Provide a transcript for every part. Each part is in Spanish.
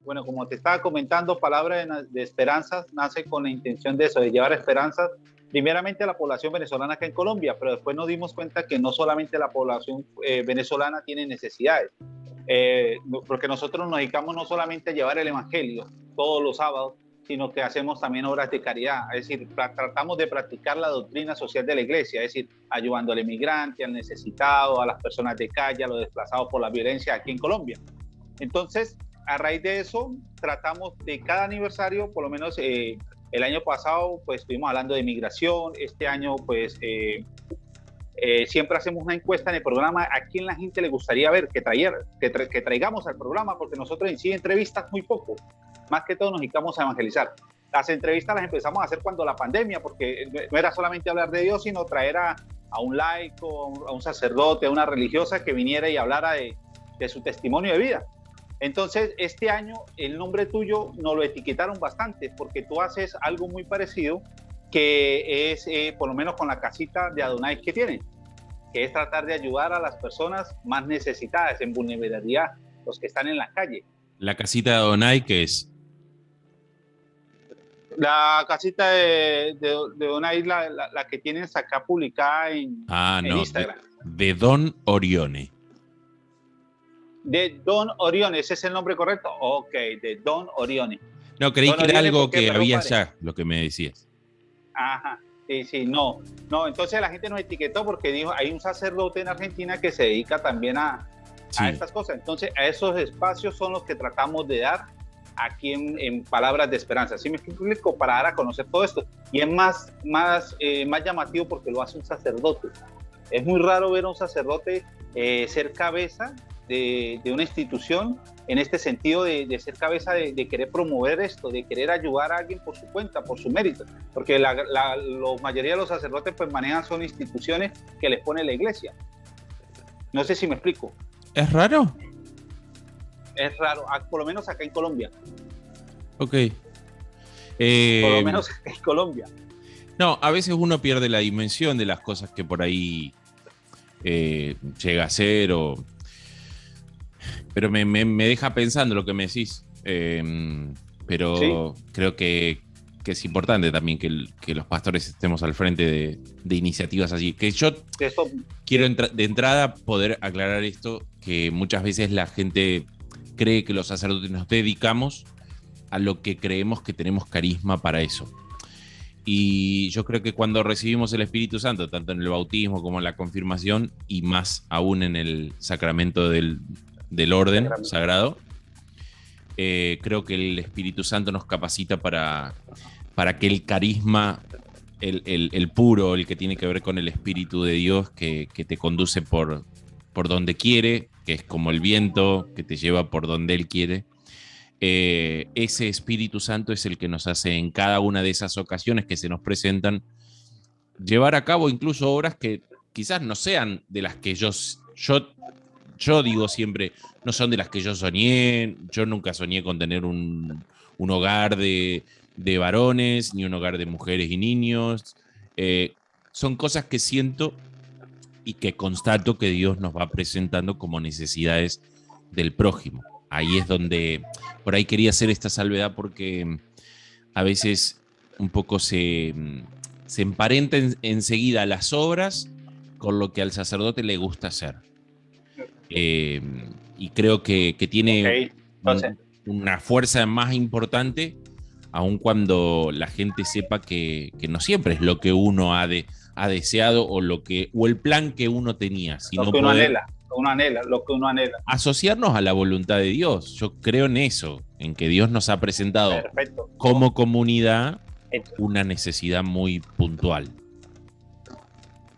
Bueno, como te estaba comentando, Palabra de Esperanzas nace con la intención de eso, de llevar esperanzas primeramente a la población venezolana acá en Colombia, pero después nos dimos cuenta que no solamente la población venezolana tiene necesidades, porque nosotros nos dedicamos no solamente a llevar el evangelio todos los sábados, sino que hacemos también obras de caridad, es decir, tratamos de practicar la doctrina social de la iglesia, es decir, ayudando al emigrante, al necesitado, a las personas de calle, a los desplazados por la violencia aquí en Colombia. Entonces, a raíz de eso, tratamos de cada aniversario, por lo menos el año pasado, pues estuvimos hablando de migración, este año, pues siempre hacemos una encuesta en el programa a quién la gente le gustaría ver que traigamos al programa, porque nosotros en sí entrevistas muy poco, más que todo nos dedicamos a evangelizar. Las entrevistas las empezamos a hacer cuando la pandemia, porque no era solamente hablar de Dios, sino traer a un laico, a un sacerdote, a una religiosa que viniera y hablara de su testimonio de vida. Entonces, este año el nombre tuyo nos lo etiquetaron bastante porque tú haces algo muy parecido que es, por lo menos con la casita de Adonai que tienen, que es tratar de ayudar a las personas más necesitadas, en vulnerabilidad, los que están en la calle. La casita de Adonai, ¿qué es? La casita de Adonai, la que tienes acá publicada en Instagram. De Don Orione. De Don Orione, ¿ese es el nombre correcto? Ok, de Don Orione. No, creí que era algo que había allá, lo que me decías. Ajá, sí, no, entonces la gente nos etiquetó porque dijo, hay un sacerdote en Argentina que se dedica también a estas cosas. Entonces, a esos espacios son los que tratamos de dar aquí en Palabras de Esperanza. ¿Sí me explico? Para dar a conocer todo esto. Y es más llamativo porque lo hace un sacerdote. Es muy raro ver a un sacerdote ser cabeza de una institución en este sentido de ser cabeza de querer promover esto, de querer ayudar a alguien por su cuenta, por su mérito, porque la mayoría de los sacerdotes pues manejan son instituciones que les pone la iglesia. No sé si me explico. ¿Es raro? Es raro, por lo menos acá en Colombia. Ok. Por lo menos acá en Colombia. No, a veces uno pierde la dimensión de las cosas que por ahí llega a ser pero me deja pensando lo que me decís. Pero ¿sí? Creo que es importante también que los pastores estemos al frente de iniciativas así. Que yo quiero de entrada poder aclarar esto, que muchas veces la gente cree que los sacerdotes nos dedicamos a lo que creemos que tenemos carisma para eso. Y yo creo que cuando recibimos el Espíritu Santo, tanto en el bautismo como en la confirmación, y más aún en el sacramento del orden sagrado, creo que el Espíritu Santo nos capacita para que el carisma, el puro, el que tiene que ver con el Espíritu de Dios, que te conduce por donde quiere, que es como el viento que te lleva por donde Él quiere, ese Espíritu Santo es el que nos hace en cada una de esas ocasiones que se nos presentan llevar a cabo incluso obras que quizás no sean de las que yo digo siempre, no son de las que yo soñé. Yo nunca soñé con tener un hogar de varones, ni un hogar de mujeres y niños. Son cosas que siento y que constato que Dios nos va presentando como necesidades del prójimo. Ahí es donde, por ahí quería hacer esta salvedad, porque a veces un poco se emparenta enseguida las obras con lo que al sacerdote le gusta hacer. Y creo que tiene una fuerza más importante, aun cuando la gente sepa que no siempre es lo que uno ha deseado o el plan que uno tenía, sino lo que uno anhela. Uno anhela, lo que uno anhela. Asociarnos a la voluntad de Dios. Yo creo en eso, en que Dios nos ha presentado Perfecto. como comunidad una necesidad muy puntual.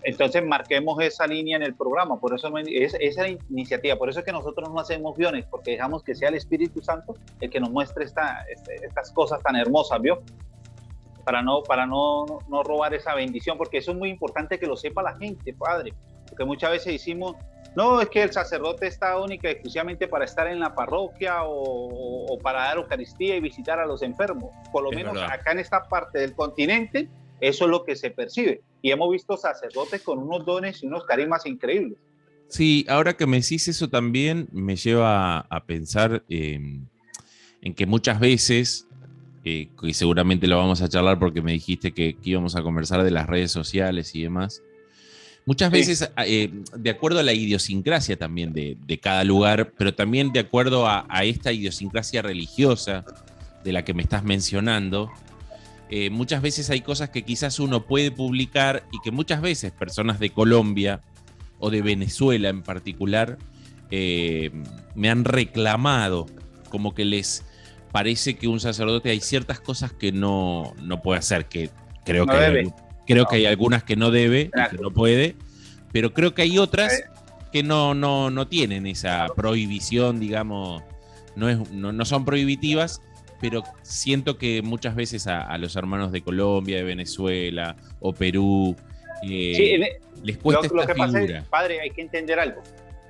Entonces marquemos esa línea en el programa, por eso esa iniciativa, por eso es que nosotros no hacemos guiones, porque dejamos que sea el Espíritu Santo el que nos muestre estas cosas tan hermosas, ¿vio? Para no robar esa bendición, porque eso es muy importante que lo sepa la gente, padre, porque muchas veces decimos, no, es que el sacerdote está única y exclusivamente para estar en la parroquia o para dar Eucaristía y visitar a los enfermos, por lo menos verdad. Acá en esta parte del continente, eso es lo que se percibe. Y hemos visto sacerdotes con unos dones y unos carismas increíbles. Sí, ahora que me decís eso también me lleva a pensar en que muchas veces, que seguramente lo vamos a charlar porque me dijiste que íbamos a conversar de las redes sociales y demás, muchas veces, de acuerdo a la idiosincrasia también de cada lugar, pero también de acuerdo a esta idiosincrasia religiosa de la que me estás mencionando, muchas veces hay cosas que quizás uno puede publicar y que muchas veces personas de Colombia o de Venezuela en particular me han reclamado, como que les parece que un sacerdote hay ciertas cosas que no puede hacer, que creo que hay algunas que no debe y que no puede, pero creo que hay otras que no tienen esa prohibición, digamos, no son prohibitivas, pero siento que muchas veces a los hermanos de Colombia, de Venezuela o Perú les cuesta lo que figura. Pasa es, padre, hay que entender algo.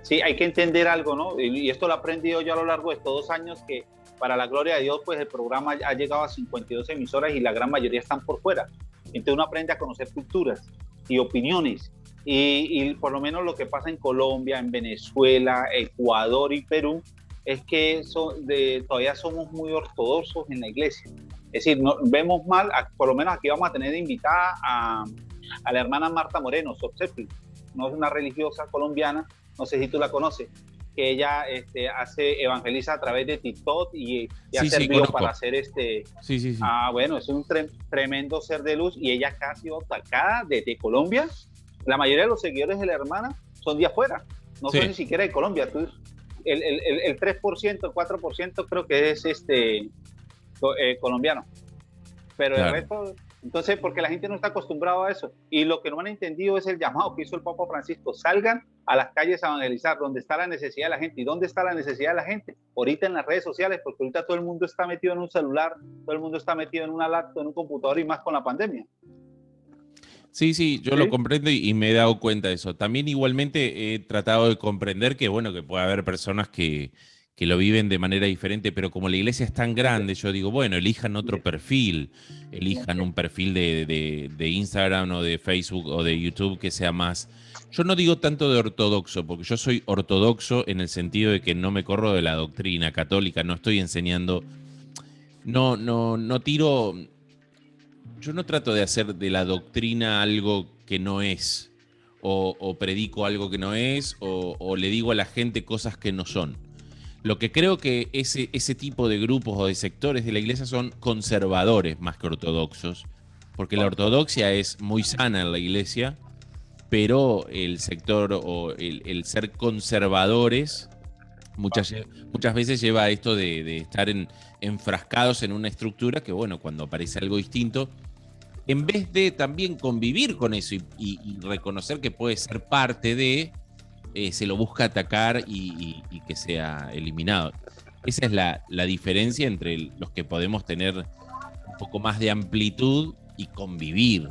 Sí, hay que entender algo, ¿no? Y esto lo he aprendido yo a lo largo de estos 2 años, que para la gloria de Dios, pues el programa ha llegado a 52 emisoras y la gran mayoría están por fuera. Entonces uno aprende a conocer culturas y opiniones. Y por lo menos lo que pasa en Colombia, en Venezuela, Ecuador y Perú, es que todavía somos muy ortodoxos en la iglesia. Es decir, vemos mal, por lo menos aquí vamos a tener invitada a la hermana Marta Moreno, Sopsepi, no es una religiosa colombiana, no sé si tú la conoces, que ella evangeliza a través de TikTok y ha servido para hacer Sí. Bueno, es un tremendo ser de luz y ella casi atacada desde Colombia. La mayoría de los seguidores de la hermana son de afuera, no son ni siquiera de Colombia. El 3%, el 4% creo que es colombiano, pero claro. El resto, entonces, porque la gente no está acostumbrada a eso, y lo que no han entendido es el llamado que hizo el Papa Francisco: salgan a las calles a evangelizar, donde está la necesidad de la gente. ¿Y dónde está la necesidad de la gente? Ahorita en las redes sociales, porque ahorita todo el mundo está metido en un celular, todo el mundo está metido en una laptop, en un computador, y más con la pandemia. Sí, yo lo comprendo y me he dado cuenta de eso. También igualmente he tratado de comprender que, bueno, que puede haber personas que lo viven de manera diferente, pero como la iglesia es tan grande, yo digo, bueno, elijan otro perfil, elijan un perfil de Instagram o de Facebook o de YouTube que sea más... Yo no digo tanto de ortodoxo, porque yo soy ortodoxo en el sentido de que no me corro de la doctrina católica, no estoy enseñando... No tiro... Yo no trato de hacer de la doctrina algo que no es, o predico algo que no es, o le digo a la gente cosas que no son. Lo que creo que ese tipo de grupos o de sectores de la iglesia son conservadores más que ortodoxos, porque la ortodoxia es muy sana en la iglesia, pero el sector o el ser conservadores muchas veces lleva a esto de estar enfrascados en una estructura que, bueno, cuando aparece algo distinto, en vez de también convivir con eso y reconocer que puede ser parte de, se lo busca atacar y que sea eliminado. Esa es la diferencia entre los que podemos tener un poco más de amplitud y convivir.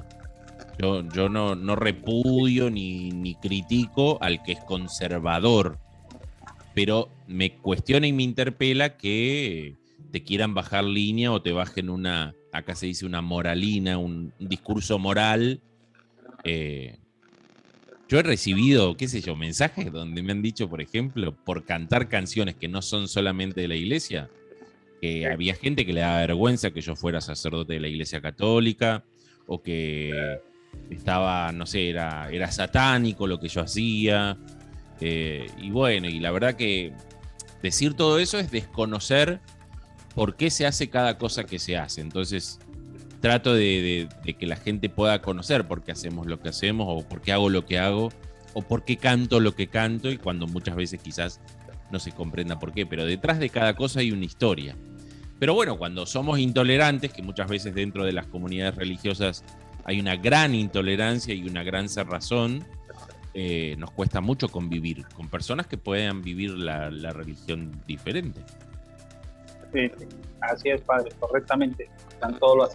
Yo no repudio ni critico al que es conservador, pero me cuestiona y me interpela que te quieran bajar línea o te bajen acá se dice una moralina, un discurso moral. Yo he recibido, qué sé yo, mensajes donde me han dicho, por ejemplo, por cantar canciones que no son solamente de la iglesia, que había gente que le daba vergüenza que yo fuera sacerdote de la iglesia católica, o que estaba, no sé, era satánico lo que yo hacía. Y bueno, y la verdad que decir todo eso es desconocer por qué se hace cada cosa que se hace. Entonces trato de que la gente pueda conocer por qué hacemos lo que hacemos o por qué hago lo que hago o por qué canto lo que canto, y cuando muchas veces quizás no se comprenda por qué, pero detrás de cada cosa hay una historia. Pero bueno, cuando somos intolerantes, que muchas veces dentro de las comunidades religiosas hay una gran intolerancia y una gran cerrazón, nos cuesta mucho convivir con personas que puedan vivir la religión diferente. Sí, así es, padre, correctamente. Están todos los...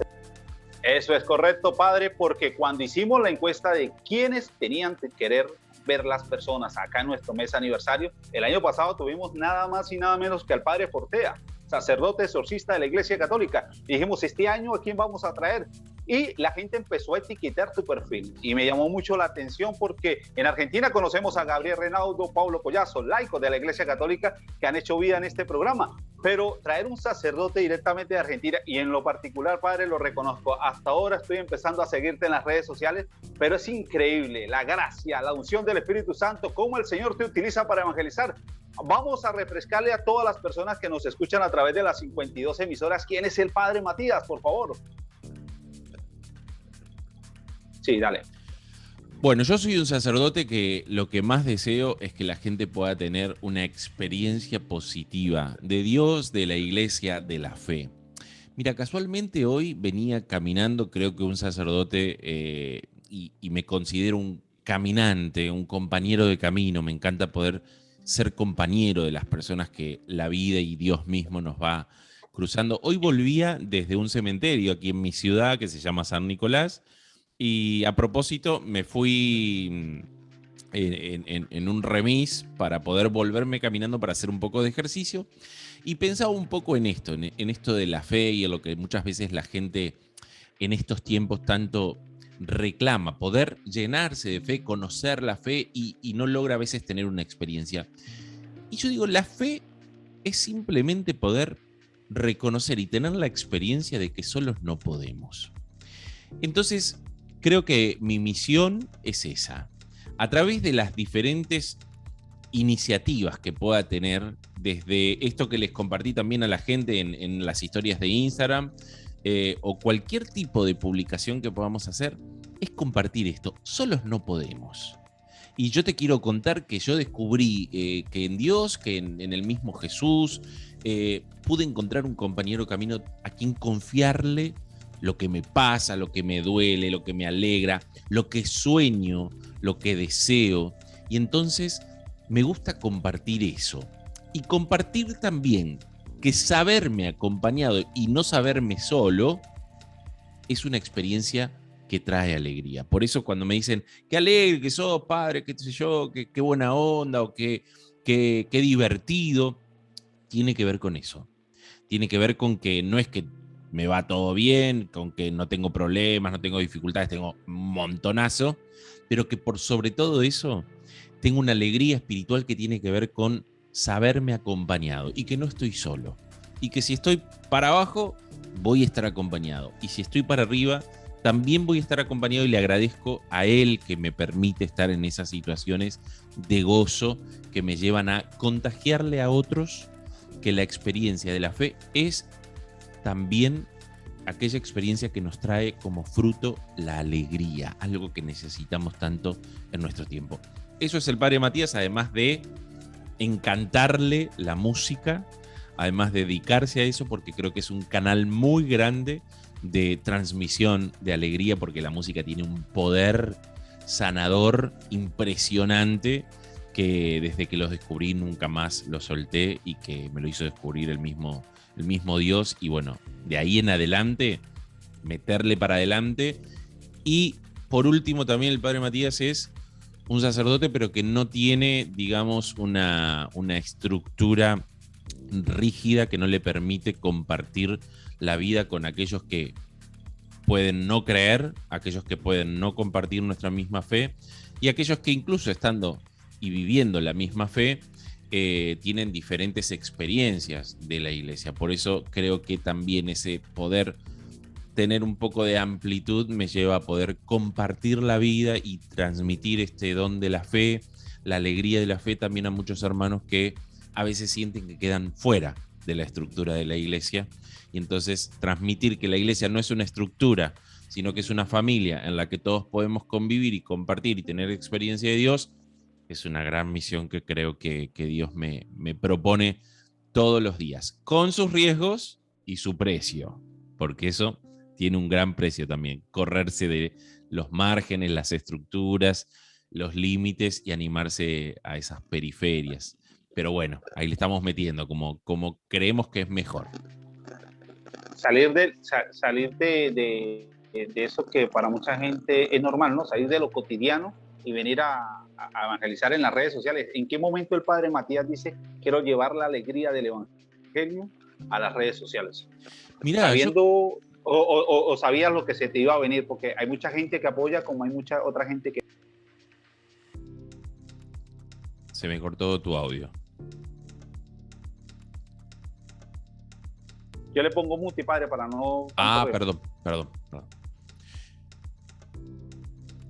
Eso es correcto, padre, porque cuando hicimos la encuesta de quiénes tenían que querer ver las personas acá en nuestro mes aniversario, el año pasado tuvimos nada más y nada menos que al padre Fortea, sacerdote exorcista de la Iglesia Católica. Y dijimos, este año, ¿a quién vamos a traer? Y la gente empezó a etiquetar tu perfil y me llamó mucho la atención porque en Argentina conocemos a Gabriel Reinaudo, Paulo Collazo, laicos de la Iglesia Católica que han hecho vida en este programa, pero traer un sacerdote directamente de Argentina, y en lo particular, padre, lo reconozco, hasta ahora estoy empezando a seguirte en las redes sociales, pero es increíble la gracia, la unción del Espíritu Santo, cómo el Señor te utiliza para evangelizar. Vamos a refrescarle a todas las personas que nos escuchan a través de las 52 emisoras quién es el padre Matías, por favor. Sí, dale. Bueno, yo soy un sacerdote que lo que más deseo es que la gente pueda tener una experiencia positiva de Dios, de la iglesia, de la fe. Mira, casualmente hoy venía caminando, creo que un sacerdote, y me considero un caminante, un compañero de camino. Me encanta poder ser compañero de las personas que la vida y Dios mismo nos va cruzando. Hoy volvía desde un cementerio aquí en mi ciudad que se llama San Nicolás. Y a propósito, me fui en un remis para poder volverme caminando para hacer un poco de ejercicio. Y pensaba un poco en esto, en esto de la fe y en lo que muchas veces la gente en estos tiempos tanto reclama, poder llenarse de fe, conocer la fe y no logra a veces tener una experiencia. Y yo digo, la fe es simplemente poder reconocer y tener la experiencia de que solos no podemos. Entonces, creo que mi misión es esa. A través de las diferentes iniciativas que pueda tener, desde esto que les compartí también a la gente en las historias de Instagram, o cualquier tipo de publicación que podamos hacer, es compartir esto. Solos no podemos. Y yo te quiero contar que yo descubrí que en Dios, que en el mismo Jesús, pude encontrar un compañero camino a quien confiarle lo que me pasa, lo que me duele, lo que me alegra, lo que sueño, lo que deseo. Y entonces me gusta compartir eso. Y compartir también que saberme acompañado y no saberme solo es una experiencia que trae alegría. Por eso cuando me dicen, qué alegre que sos, padre, qué sé yo, qué buena onda, o qué divertido, tiene que ver con eso. Tiene que ver con que no es que me va todo bien, con que no tengo problemas, no tengo dificultades, tengo un montonazo, pero que por sobre todo eso tengo una alegría espiritual que tiene que ver con saberme acompañado y que no estoy solo. Y que si estoy para abajo, voy a estar acompañado. Y si estoy para arriba, también voy a estar acompañado, y le agradezco a Él que me permite estar en esas situaciones de gozo que me llevan a contagiarle a otros que la experiencia de la fe es también aquella experiencia que nos trae como fruto la alegría, algo que necesitamos tanto en nuestro tiempo. Eso es el Padre Matías, además de encantarle la música, además de dedicarse a eso, porque creo que es un canal muy grande de transmisión de alegría, porque la música tiene un poder sanador impresionante que desde que los descubrí nunca más los solté, y que me lo hizo descubrir el mismo Dios. Y bueno, de ahí en adelante, meterle para adelante. Y por último, también el Padre Matías es un sacerdote, pero que no tiene, digamos, una estructura rígida que no le permite compartir la vida con aquellos que pueden no creer, aquellos que pueden no compartir nuestra misma fe, y aquellos que incluso estando y viviendo la misma fe, tienen diferentes experiencias de la iglesia. Por eso creo que también ese poder tener un poco de amplitud me lleva a poder compartir la vida y transmitir este don de la fe, la alegría de la fe, también a muchos hermanos que a veces sienten que quedan fuera de la estructura de la iglesia. Y entonces transmitir que la iglesia no es una estructura, sino que es una familia en la que todos podemos convivir y compartir y tener experiencia de Dios, es una gran misión que creo que Dios me propone todos los días, con sus riesgos y su precio, porque eso tiene un gran precio también, correrse de los márgenes, las estructuras, los límites y animarse a esas periferias. Pero bueno, ahí le estamos metiendo como creemos que es mejor. Salir de eso que para mucha gente es normal, ¿no? Salir de lo cotidiano y venir a evangelizar en las redes sociales. ¿En qué momento el padre Matías dice, quiero llevar la alegría del evangelio a las redes sociales? Mirá, sabiendo o sabías lo que se te iba a venir, porque hay mucha gente que apoya como hay mucha otra gente que... Se me cortó tu audio. Yo le pongo mute, padre, para no... Perdón.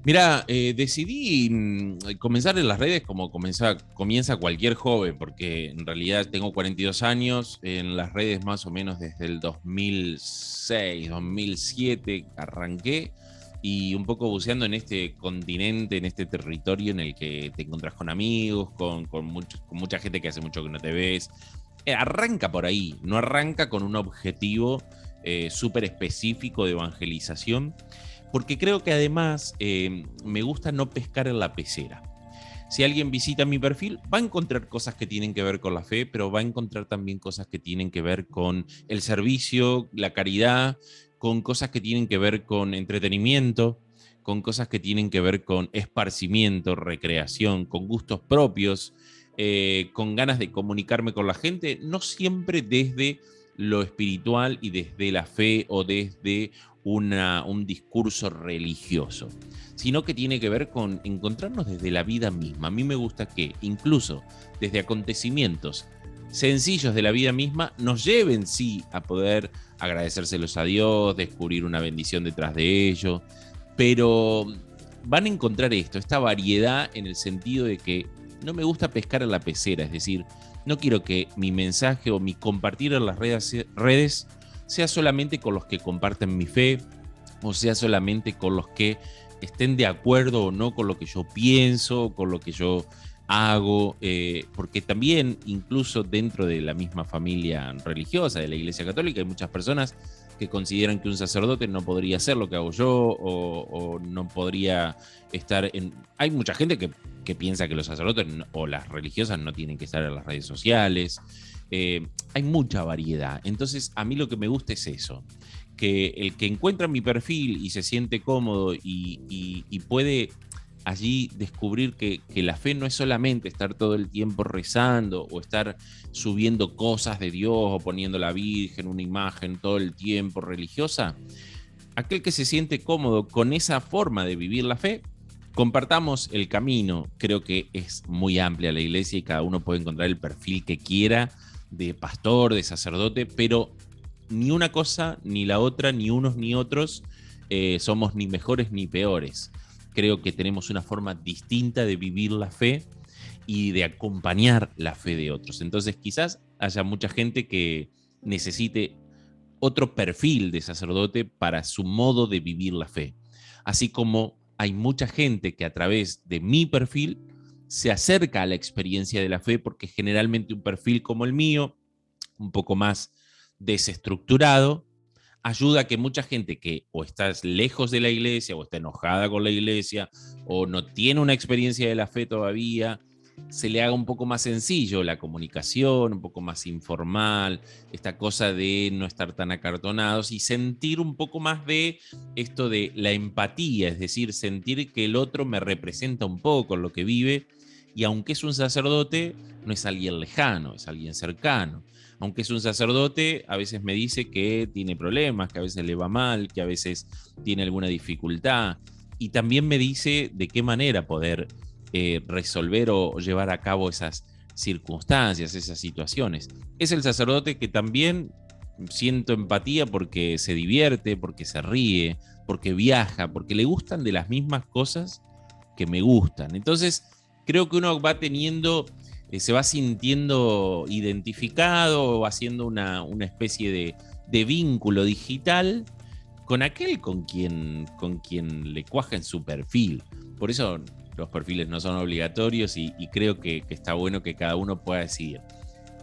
Mira, decidí comenzar en las redes como comienza cualquier joven, porque en realidad tengo 42 años, en las redes más o menos desde el 2006, 2007 arranqué, y un poco buceando en este continente, en este territorio en el que te encontrás con amigos, con mucha gente que hace mucho que no te ves. Arranca por ahí, no arranca con un objetivo súper específico de evangelización, porque creo que además me gusta no pescar en la pecera. Si alguien visita mi perfil, va a encontrar cosas que tienen que ver con la fe, pero va a encontrar también cosas que tienen que ver con el servicio, la caridad, con cosas que tienen que ver con entretenimiento, con cosas que tienen que ver con esparcimiento, recreación, con gustos propios, con ganas de comunicarme con la gente, no siempre desde lo espiritual y desde la fe o desde un discurso religioso, sino que tiene que ver con encontrarnos desde la vida misma. A mí me gusta que incluso desde acontecimientos sencillos de la vida misma nos lleven, sí, a poder agradecérselos a Dios, descubrir una bendición detrás de ello, pero van a encontrar esta variedad en el sentido de que no me gusta pescar en la pecera, es decir, no quiero que mi mensaje o mi compartir en las redes sea solamente con los que comparten mi fe, o sea solamente con los que estén de acuerdo o no con lo que yo pienso, con lo que yo hago, porque también incluso dentro de la misma familia religiosa de la Iglesia Católica hay muchas personas que consideran que un sacerdote no podría hacer lo que hago yo o no podría estar en... Hay mucha gente que piensa que los sacerdotes o las religiosas no tienen que estar en las redes sociales. Hay mucha variedad. Entonces, a mí lo que me gusta es eso, que el que encuentra mi perfil y se siente cómodo y puede allí descubrir que la fe no es solamente estar todo el tiempo rezando o estar subiendo cosas de Dios o poniendo la Virgen, una imagen todo el tiempo religiosa. Aquel que se siente cómodo con esa forma de vivir la fe, compartamos el camino. Creo que es muy amplia la iglesia y cada uno puede encontrar el perfil que quiera de pastor, de sacerdote, pero ni una cosa, ni la otra, ni unos ni otros somos ni mejores ni peores. Creo que tenemos una forma distinta de vivir la fe y de acompañar la fe de otros. Entonces quizás haya mucha gente que necesite otro perfil de sacerdote para su modo de vivir la fe. Así como hay mucha gente que a través de mi perfil se acerca a la experiencia de la fe, porque generalmente un perfil como el mío, un poco más desestructurado, ayuda a que mucha gente que o está lejos de la iglesia o está enojada con la iglesia o no tiene una experiencia de la fe todavía, se le haga un poco más sencillo la comunicación, un poco más informal, esta cosa de no estar tan acartonados y sentir un poco más de esto de la empatía, es decir, sentir que el otro me representa un poco lo que vive, y aunque es un sacerdote, no es alguien lejano, es alguien cercano. Aunque es un sacerdote, a veces me dice que tiene problemas, que a veces le va mal, que a veces tiene alguna dificultad. Y también me dice de qué manera poder resolver o llevar a cabo esas circunstancias, esas situaciones. Es el sacerdote que también siento empatía porque se divierte, porque se ríe, porque viaja, porque le gustan de las mismas cosas que me gustan. Entonces, creo que uno va teniendo... se va sintiendo identificado o haciendo una especie de vínculo digital con aquel con quien le cuaja en su perfil. Por eso los perfiles no son obligatorios y creo que está bueno que cada uno pueda decidir.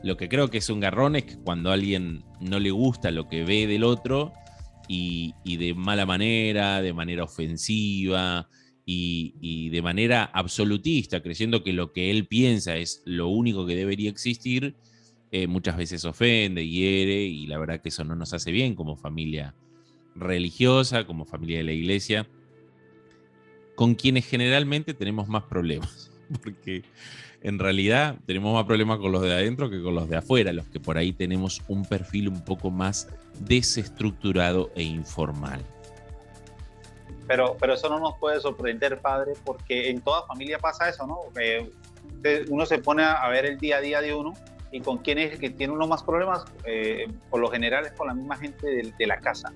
Lo que creo que es un garrón es que cuando a alguien no le gusta lo que ve del otro y de mala manera, de manera ofensiva y de manera absolutista, creyendo que lo que él piensa es lo único que debería existir, muchas veces ofende, hiere, y la verdad que eso no nos hace bien como familia religiosa, como familia de la iglesia, con quienes generalmente tenemos más problemas, porque en realidad tenemos más problemas con los de adentro que con los de afuera, los que por ahí tenemos un perfil un poco más desestructurado e informal. Pero eso no nos puede sorprender, padre, porque en toda familia pasa eso, ¿no? Uno se pone a ver el día a día de uno y con quién es el que tiene uno más problemas, por lo general es con la misma gente de la casa.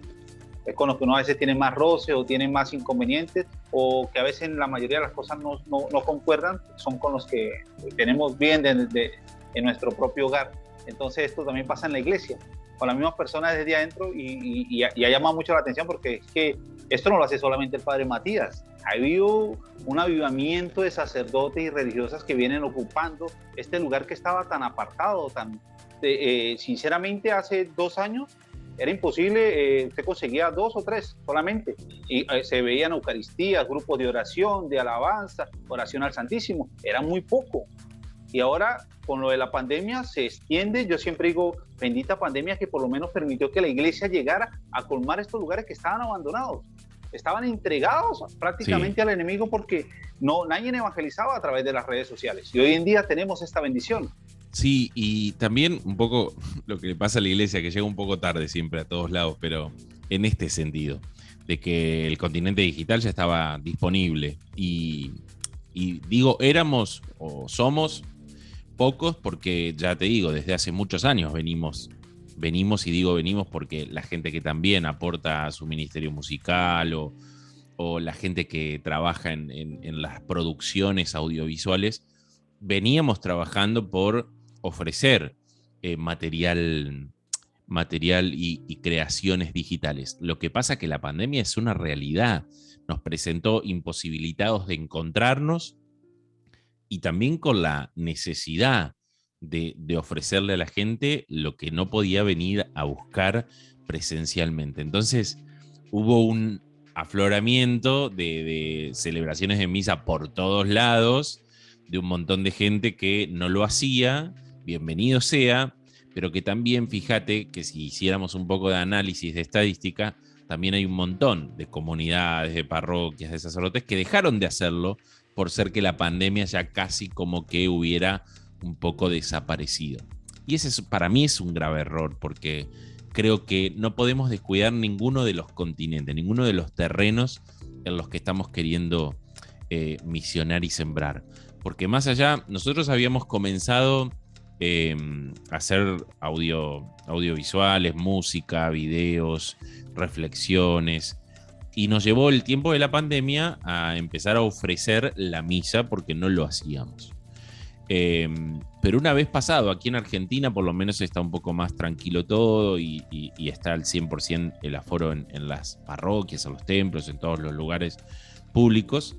Es con los que uno a veces tiene más roce o tiene más inconvenientes, o que a veces la mayoría de las cosas no concuerdan, son con los que tenemos bien en nuestro propio hogar. Entonces esto también pasa en la iglesia, con las mismas personas desde adentro, y ha llamado mucho la atención porque es que esto no lo hace solamente el padre Matías. Ha habido un avivamiento de sacerdotes y religiosas que vienen ocupando este lugar que estaba tan apartado, sinceramente hace 2 años era imposible, usted conseguía 2 o 3 solamente, y se veían eucaristías, grupos de oración, de alabanza, oración al Santísimo, era muy poco. Y ahora con lo de la pandemia se extiende. Yo siempre digo, bendita pandemia que por lo menos permitió que la iglesia llegara a colmar estos lugares que estaban abandonados, estaban entregados prácticamente al enemigo, porque nadie evangelizaba a través de las redes sociales, y hoy en día tenemos esta bendición. Sí, y también un poco lo que le pasa a la iglesia, que llega un poco tarde siempre a todos lados, pero en este sentido, de que el continente digital ya estaba disponible. Y digo, éramos o somos pocos porque, ya te digo, desde hace muchos años venimos, y digo venimos porque la gente que también aporta a su ministerio musical o la gente que trabaja en las producciones audiovisuales, veníamos trabajando por ofrecer material y creaciones digitales. Lo que pasa es que la pandemia es una realidad. Nos presentó imposibilitados de encontrarnos y también con la necesidad de ofrecerle a la gente lo que no podía venir a buscar presencialmente. Entonces hubo un afloramiento de celebraciones de misa por todos lados, de un montón de gente que no lo hacía, bienvenido sea, pero que también, fíjate que si hiciéramos un poco de análisis de estadística, también hay un montón de comunidades, de parroquias, de sacerdotes que dejaron de hacerlo por ser que la pandemia ya casi como que hubiera un poco desaparecido. Y ese para mí es un grave error, porque creo que no podemos descuidar ninguno de los continentes, ninguno de los terrenos en los que estamos queriendo misionar y sembrar. Porque más allá, nosotros habíamos comenzado a hacer audiovisuales, música, videos, reflexiones, y nos llevó el tiempo de la pandemia a empezar a ofrecer la misa porque no lo hacíamos. Pero una vez pasado, aquí en Argentina por lo menos está un poco más tranquilo todo y está al 100% el aforo en las parroquias, en los templos, en todos los lugares públicos.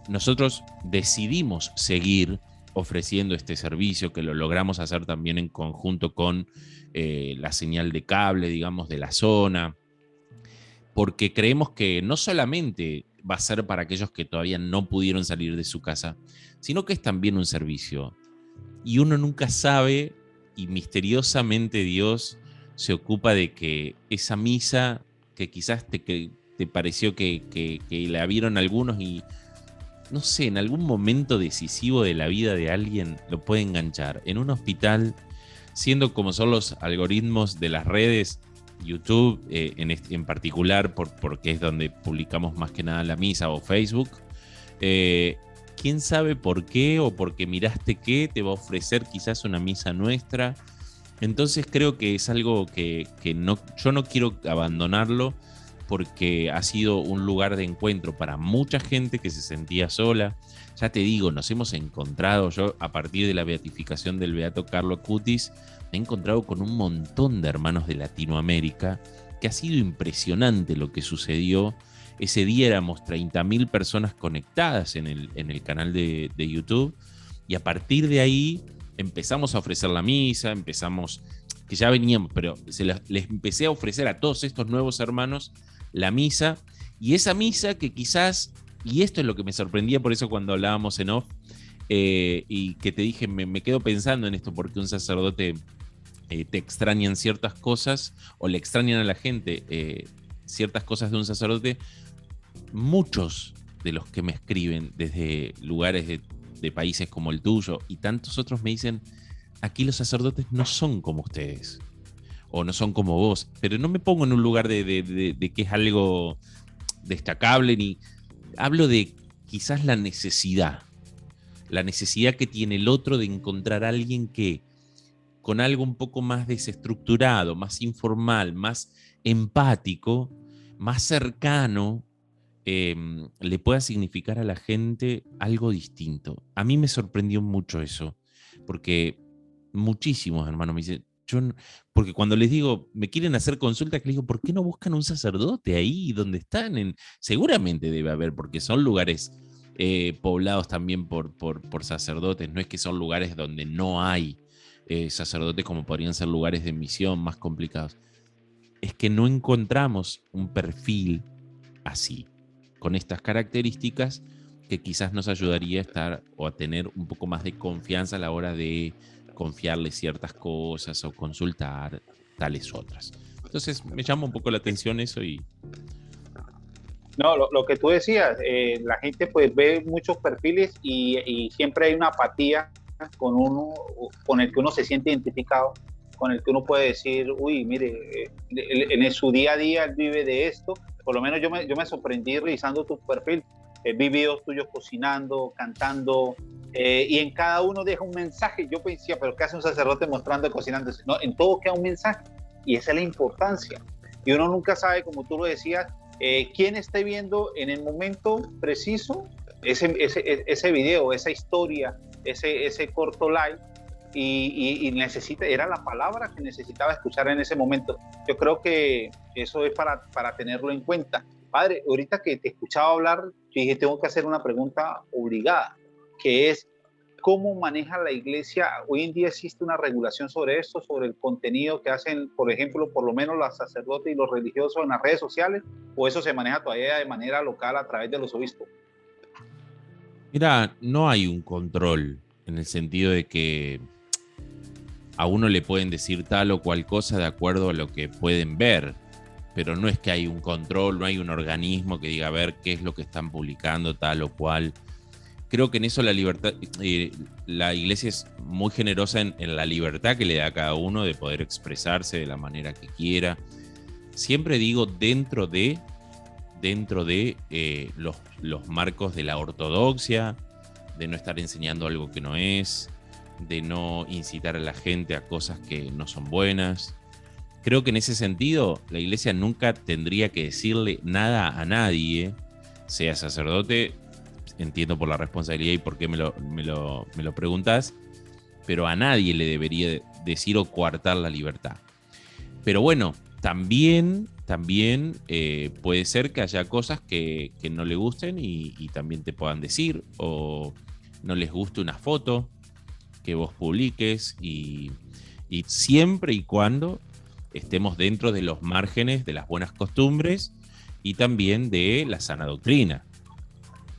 Nosotros decidimos seguir ofreciendo este servicio, que lo logramos hacer también en conjunto con la señal de cable, digamos, de la zona, porque creemos que no solamente va a ser para aquellos que todavía no pudieron salir de su casa, sino que es también un servicio. Y uno nunca sabe, y misteriosamente Dios se ocupa de que esa misa que quizás te pareció que la vieron algunos y, no sé, en algún momento decisivo de la vida de alguien lo puede enganchar. En un hospital, siendo como son los algoritmos de las redes, YouTube en particular, porque es donde publicamos más que nada la misa, o Facebook, quién sabe por qué o porque miraste qué te va a ofrecer quizás una misa nuestra. Entonces creo que es algo que yo no quiero abandonarlo, porque ha sido un lugar de encuentro para mucha gente que se sentía sola. Ya te digo, nos hemos encontrado, yo a partir de la beatificación del beato Carlo Acutis, me he encontrado con un montón de hermanos de Latinoamérica, que ha sido impresionante lo que sucedió ese día éramos 30.000 personas conectadas en el canal de YouTube, y a partir de ahí empezamos a ofrecer la misa, que ya veníamos, pero les empecé a ofrecer a todos estos nuevos hermanos la misa, y esa misa que quizás, y esto es lo que me sorprendía, por eso cuando hablábamos en off, y que te dije, me quedo pensando en esto, porque un sacerdote te extrañan ciertas cosas, o le extrañan a la gente ciertas cosas de un sacerdote. Muchos de los que me escriben desde lugares de países como el tuyo y tantos otros me dicen, aquí los sacerdotes no son como ustedes, o no son como vos, pero no me pongo en un lugar de que es algo destacable, ni hablo de quizás la necesidad que tiene el otro de encontrar a alguien que con algo un poco más desestructurado, más informal, más empático, más cercano, le pueda significar a la gente algo distinto. A mí me sorprendió mucho eso, porque muchísimos hermanos me dicen, porque cuando les digo, me quieren hacer consultas, les digo, ¿por qué no buscan un sacerdote ahí donde están? Seguramente debe haber, porque son lugares poblados también por sacerdotes, no es que son lugares donde no hay sacerdotes como podrían ser lugares de misión más complicados. Es que no encontramos un perfil así, con estas características, que quizás nos ayudaría a estar o a tener un poco más de confianza a la hora de confiarle ciertas cosas o consultar tales otras. Entonces me llama un poco la atención eso. Y no, lo que tú decías, la gente pues ve muchos perfiles y siempre hay una apatía con uno, con el que uno se siente identificado, con el que uno puede decir, uy, mire, en su día a día él vive de esto. Por lo menos yo me sorprendí revisando tu perfil, vi videos tuyos cocinando, cantando, y en cada uno deja un mensaje. Yo pensé, pero ¿qué hace un sacerdote mostrando, cocinando? No, en todo queda un mensaje, y esa es la importancia. Y uno nunca sabe, como tú lo decías, quién esté viendo en el momento preciso ese video, esa historia, ese corto live, y era la palabra que necesitaba escuchar en ese momento. Yo creo que eso es para tenerlo en cuenta. Padre, ahorita que te escuchaba hablar, dije, tengo que hacer una pregunta obligada, que es, ¿cómo maneja la iglesia? Hoy en día existe una regulación sobre esto, sobre el contenido que hacen, por ejemplo, por lo menos los sacerdotes y los religiosos en las redes sociales, o eso se maneja todavía de manera local a través de los obispos. mira, no hay un control en el sentido de que a uno le pueden decir tal o cual cosa de acuerdo a lo que pueden ver, pero no es que hay un control, no hay un organismo que diga a ver qué es lo que están publicando tal o cual. Creo que en eso la libertad, la iglesia es muy generosa en la libertad que le da a cada uno de poder expresarse de la manera que quiera. Siempre digo dentro de los marcos de la ortodoxia, de no estar enseñando algo que no es, de no incitar a la gente a cosas que no son buenas. Creo que en ese sentido la iglesia nunca tendría que decirle nada a nadie, sea sacerdote. Entiendo por la responsabilidad y por qué me lo preguntas, pero a nadie le debería decir o coartar la libertad. Pero bueno, también puede ser que haya cosas que no le gusten y también te puedan decir, o no les guste una foto que vos publiques, y siempre y cuando estemos dentro de los márgenes de las buenas costumbres y también de la sana doctrina.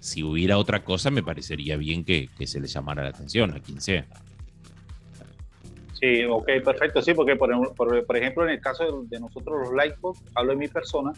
Si hubiera otra cosa, me parecería bien que se le llamara la atención a quien sea. Sí, ok, perfecto. Sí, porque por ejemplo, en el caso de nosotros los laicos, hablo de mi persona,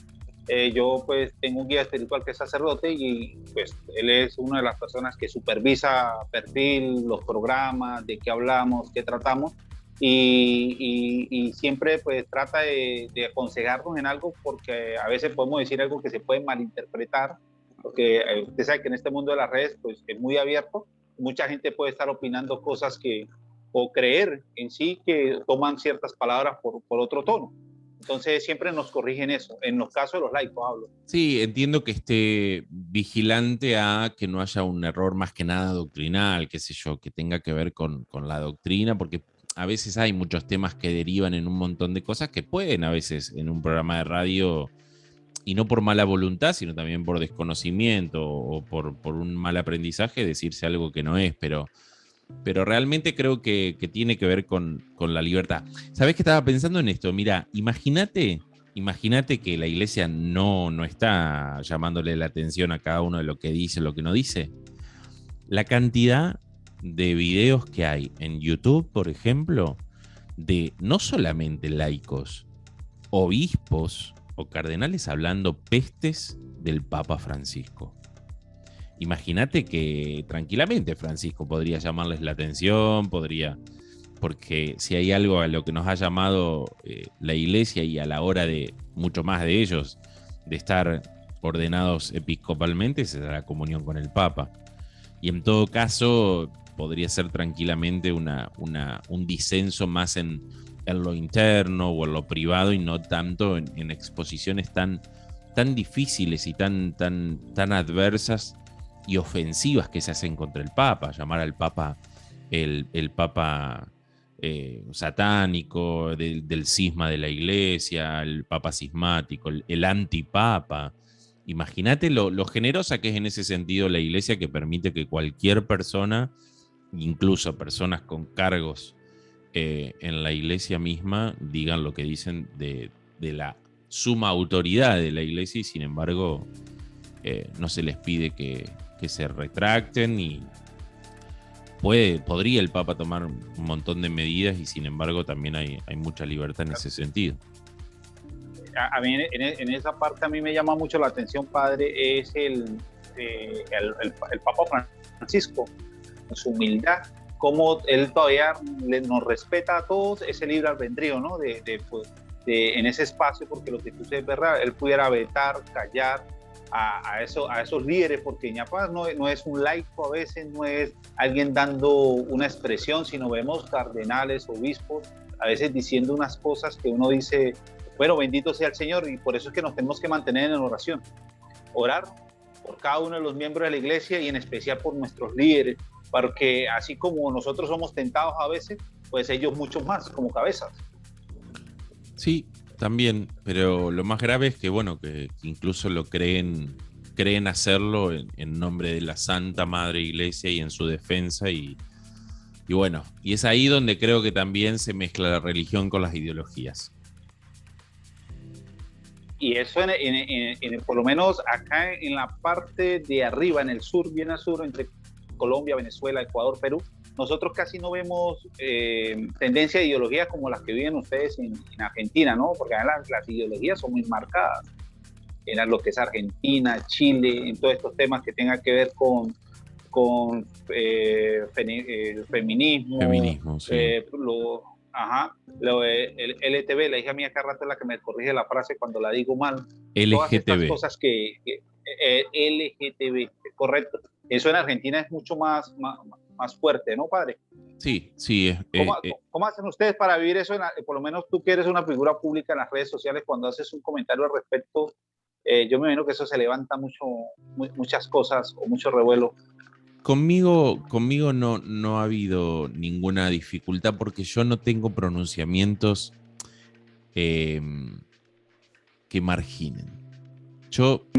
yo pues tengo un guía espiritual que es sacerdote, y pues él es una de las personas que supervisa perfil, los programas, de qué hablamos, qué tratamos, y siempre pues trata de aconsejarnos en algo, porque a veces podemos decir algo que se puede malinterpretar, porque usted sabe que en este mundo de las redes pues es muy abierto, mucha gente puede estar opinando cosas o creer en sí que toman ciertas palabras por otro tono. Entonces siempre nos corrigen eso, en los casos de los laicos hablo. Sí, entiendo que esté vigilante a que no haya un error más que nada doctrinal, qué sé yo, que tenga que ver con la doctrina, porque a veces hay muchos temas que derivan en un montón de cosas que pueden a veces en un programa de radio y no por mala voluntad, sino también por desconocimiento o por un mal aprendizaje, decirse algo que no es, pero realmente creo que tiene que ver con la libertad. ¿Sabés qué estaba pensando en esto? Mira, imagínate que la iglesia no está llamándole la atención a cada uno de lo que dice, lo que no dice. La cantidad de videos que hay en YouTube, por ejemplo, de no solamente laicos, obispos o cardenales hablando pestes del Papa Francisco. Imagínate que tranquilamente Francisco podría llamarles la atención, porque si hay algo a lo que nos ha llamado la iglesia y a la hora de mucho más de ellos, de estar ordenados episcopalmente, será la comunión con el Papa. Y en todo caso, podría ser tranquilamente un disenso más en lo interno o en lo privado y no tanto en exposiciones tan difíciles y tan adversas y ofensivas que se hacen contra el Papa. Llamar al Papa el Papa satánico, del cisma de la iglesia, el Papa cismático, el antipapa. Imagínate lo generosa que es en ese sentido la iglesia, que permite que cualquier persona, incluso personas con cargos en la iglesia misma, digan lo que dicen de la suma autoridad de la iglesia, y sin embargo no se les pide que se retracten, y podría el Papa tomar un montón de medidas, y sin embargo también hay mucha libertad en ese sentido. A mí en esa parte a mí me llama mucho la atención, padre, es el Papa Francisco, su humildad, cómo él todavía nos respeta a todos ese libre albedrío, ¿no? En ese espacio, porque lo que tú dices es verdad, él pudiera vetar, callar a esos líderes, porque ñapas no es un laico, a veces no es alguien dando una expresión, sino vemos cardenales, obispos, a veces diciendo unas cosas que uno dice, bueno, bendito sea el Señor, y por eso es que nos tenemos que mantener en oración, orar por cada uno de los miembros de la iglesia y en especial por nuestros líderes, porque así como nosotros somos tentados a veces, pues ellos mucho más como cabezas. Sí, también, pero lo más grave es que, bueno, que incluso lo creen hacerlo en nombre de la Santa Madre Iglesia y en su defensa, y bueno, y es ahí donde creo que también se mezcla la religión con las ideologías. Y eso por lo menos acá en la parte de arriba, en el sur, bien al sur, entre Colombia, Venezuela, Ecuador, Perú, nosotros casi no vemos tendencia de ideologías como las que viven ustedes en Argentina, ¿no? Porque las ideologías son muy marcadas en lo que es Argentina, Chile, en todos estos temas que tengan que ver con el feminismo, sí. El LGTB, la hija mía cada rato es la que me corrige la frase cuando la digo mal. LGTB. Todas estas cosas LGTB, correcto. Eso en Argentina es mucho más fuerte, ¿no, padre? Sí. ¿Cómo hacen ustedes para vivir eso? Por lo menos tú que eres una figura pública en las redes sociales, cuando haces un comentario al respecto, yo me imagino que eso se levanta muchas cosas o mucho revuelo. Conmigo no ha habido ninguna dificultad, porque yo no tengo pronunciamientos que marginen.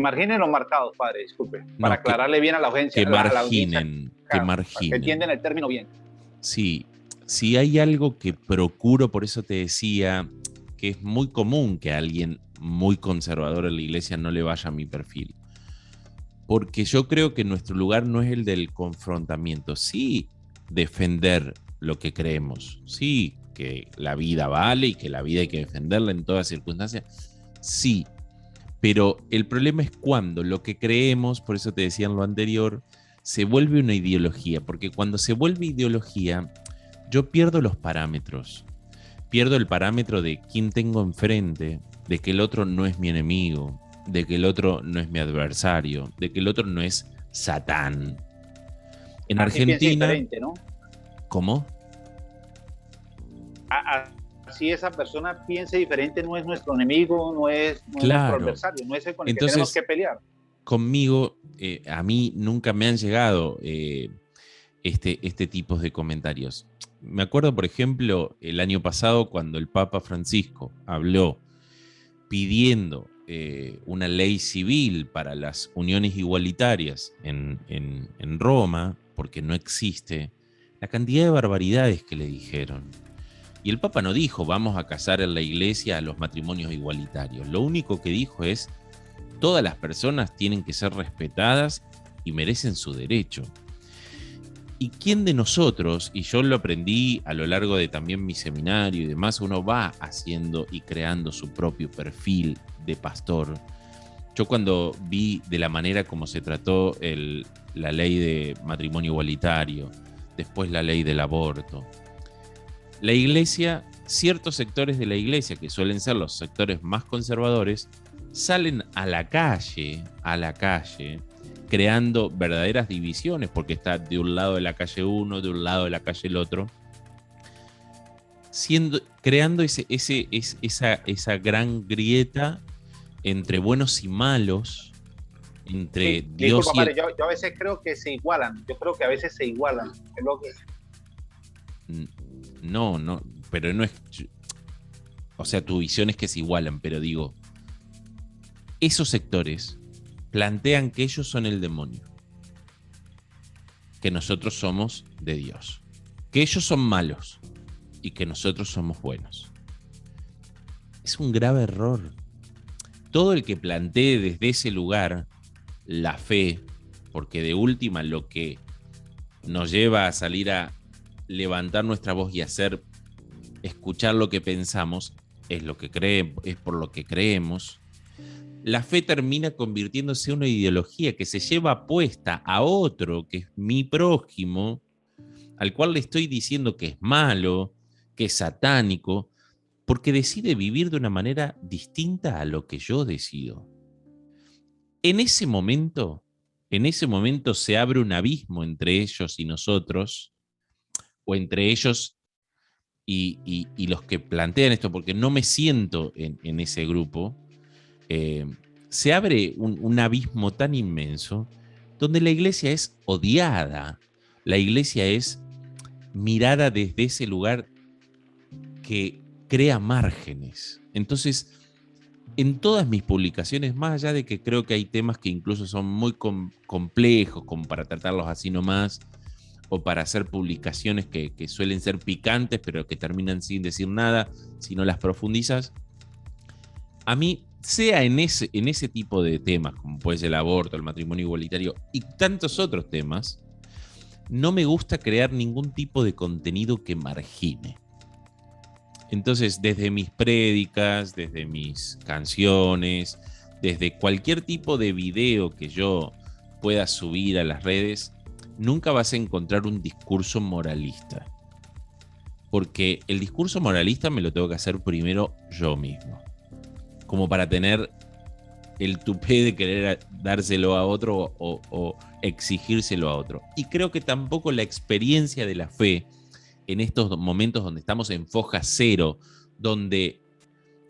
Marginen o marcados, padre, disculpe, para aclararle bien a la audiencia. Que marginen. Que entienden el término bien. Sí, si hay algo que procuro, por eso te decía que es muy común que a alguien muy conservador en la iglesia no le vaya a mi perfil. Porque yo creo que nuestro lugar no es el del confrontamiento. Sí, defender lo que creemos. Sí, que la vida vale y que la vida hay que defenderla en todas circunstancias. Sí, pero el problema es cuando lo que creemos, por eso te decía en lo anterior, se vuelve una ideología. Porque cuando se vuelve ideología, yo pierdo los parámetros. Pierdo el parámetro de quién tengo enfrente, de que el otro no es mi enemigo, de que el otro no es mi adversario, de que el otro no es Satán. En Argentina, ¿no? ¿Cómo? Si esa persona piense diferente, no es nuestro enemigo, no es nuestro adversario, no es el con el que tenemos que pelear. Conmigo, a mí nunca me han llegado este tipo de comentarios. Me acuerdo, por ejemplo, el año pasado cuando el Papa Francisco habló pidiendo una ley civil para las uniones igualitarias en Roma, porque no existe, la cantidad de barbaridades que le dijeron. Y el Papa no dijo, vamos a casar en la iglesia a los matrimonios igualitarios. Lo único que dijo es, todas las personas tienen que ser respetadas y merecen su derecho. ¿Y quién de nosotros, y yo lo aprendí a lo largo de también mi seminario y demás, uno va haciendo y creando su propio perfil de pastor? Yo cuando vi de la manera como se trató la ley de matrimonio igualitario, después la ley del aborto, la iglesia, ciertos sectores de la iglesia, que suelen ser los sectores más conservadores, salen a la calle, creando verdaderas divisiones, porque está de un lado de la calle uno, de un lado de la calle el otro, creando esa gran grieta entre buenos y malos, entre Sí, Dios disculpa, y... padre, yo a veces creo que se igualan, yo creo que a veces se igualan. Es lo que... No, pero no es... O sea, tu visión es que se igualan, pero digo, esos sectores plantean que ellos son el demonio, que nosotros somos de Dios, que ellos son malos y que nosotros somos buenos. Es un grave error. Todo el que plantee desde ese lugar la fe, porque de última lo que nos lleva a salir a levantar nuestra voz y hacer escuchar lo que pensamos, es lo que creemos, es por lo que creemos. La fe termina convirtiéndose en una ideología que se lleva puesta a otro, que es mi prójimo, al cual le estoy diciendo que es malo, que es satánico, porque decide vivir de una manera distinta a lo que yo decido. En ese momento se abre un abismo entre ellos y nosotros, o entre ellos y los que plantean esto, porque no me siento en ese grupo. Se abre un abismo tan inmenso donde la iglesia es odiada, la iglesia es mirada desde ese lugar que crea márgenes. Entonces, en todas mis publicaciones, más allá de que creo que hay temas que incluso son muy complejos, como para tratarlos así nomás, o para hacer publicaciones que suelen ser picantes, pero que terminan sin decir nada, si no las profundizas, a mí, sea en ese tipo de temas, como puede ser el aborto, el matrimonio igualitario y tantos otros temas, no me gusta crear ningún tipo de contenido que margine. Entonces, desde mis prédicas, desde mis canciones, desde cualquier tipo de video que yo pueda subir a las redes, nunca vas a encontrar un discurso moralista. Porque el discurso moralista me lo tengo que hacer primero yo mismo, como para tener el tupé de querer dárselo a otro o exigírselo a otro. Y creo que tampoco la experiencia de la fe en estos momentos donde estamos en foja cero, donde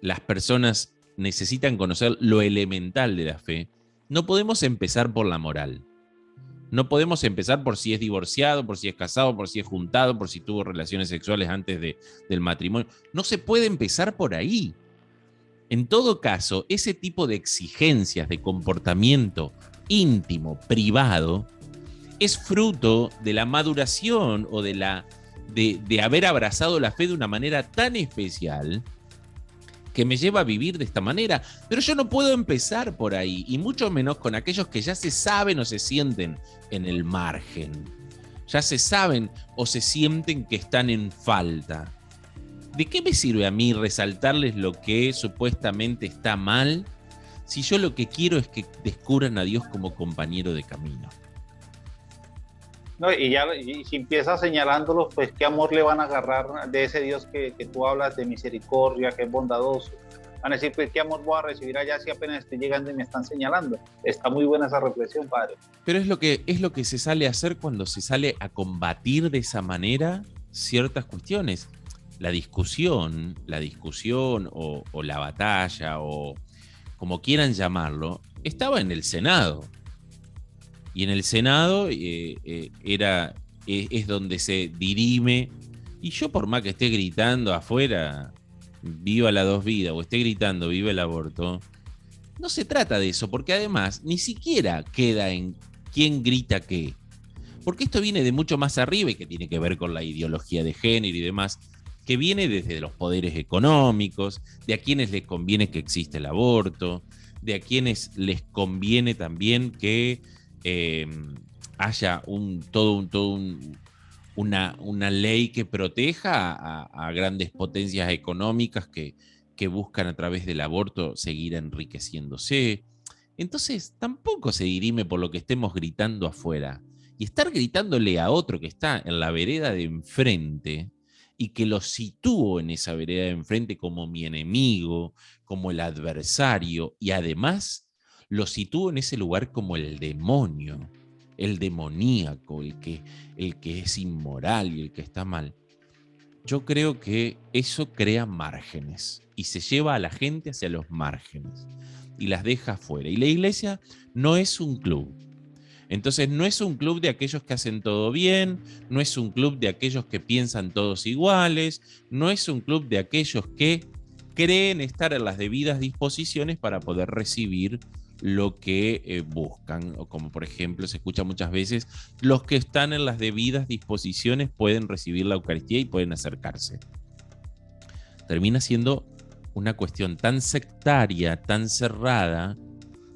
las personas necesitan conocer lo elemental de la fe, no podemos empezar por la moral. No podemos empezar por si es divorciado, por si es casado, por si es juntado, por si tuvo relaciones sexuales antes del matrimonio. No se puede empezar por ahí. En todo caso, ese tipo de exigencias de comportamiento íntimo, privado, es fruto de la maduración o de haber abrazado la fe de una manera tan especial que me lleva a vivir de esta manera. Pero yo no puedo empezar por ahí, y mucho menos con aquellos que ya se saben o se sienten en el margen. Ya se saben o se sienten que están en falta. ¿De qué me sirve a mí resaltarles lo que supuestamente está mal si yo lo que quiero es que descubran a Dios como compañero de camino? No, y si empiezas señalándolos, pues qué amor le van a agarrar de ese Dios que tú hablas de misericordia, que es bondadoso. Van a decir, pues qué amor voy a recibir allá si apenas estoy llegando y me están señalando. Está muy buena esa reflexión, padre. Pero es lo que se sale a hacer cuando se sale a combatir de esa manera ciertas cuestiones. La discusión o la batalla o como quieran llamarlo, estaba en el Senado. Y en el Senado es donde se dirime. Y yo, por más que esté gritando afuera, viva la dos vidas, o esté gritando, viva el aborto, No se trata de eso, porque además ni siquiera queda en quién grita qué. Porque esto viene de mucho más arriba y que tiene que ver con la ideología de género y demás, que viene desde los poderes económicos, de a quienes les conviene que exista el aborto, de a quienes les conviene también que haya una ley que proteja a grandes potencias económicas que buscan a través del aborto seguir enriqueciéndose. Entonces, tampoco se dirime por lo que estemos gritando afuera. Y estar gritándole a otro que está en la vereda de enfrente y que lo sitúo en esa vereda de enfrente como mi enemigo, como el adversario, y además lo sitúo en ese lugar como el demonio, el demoníaco, el que es inmoral y el que está mal. Yo creo que eso crea márgenes y se lleva a la gente hacia los márgenes y las deja afuera. Y la iglesia no es un club. Entonces no es un club de aquellos que hacen todo bien, no es un club de aquellos que piensan todos iguales, no es un club de aquellos que creen estar en las debidas disposiciones para poder recibir lo que buscan, o como por ejemplo se escucha muchas veces, los que están en las debidas disposiciones pueden recibir la Eucaristía y pueden acercarse. Termina siendo una cuestión tan sectaria, tan cerrada,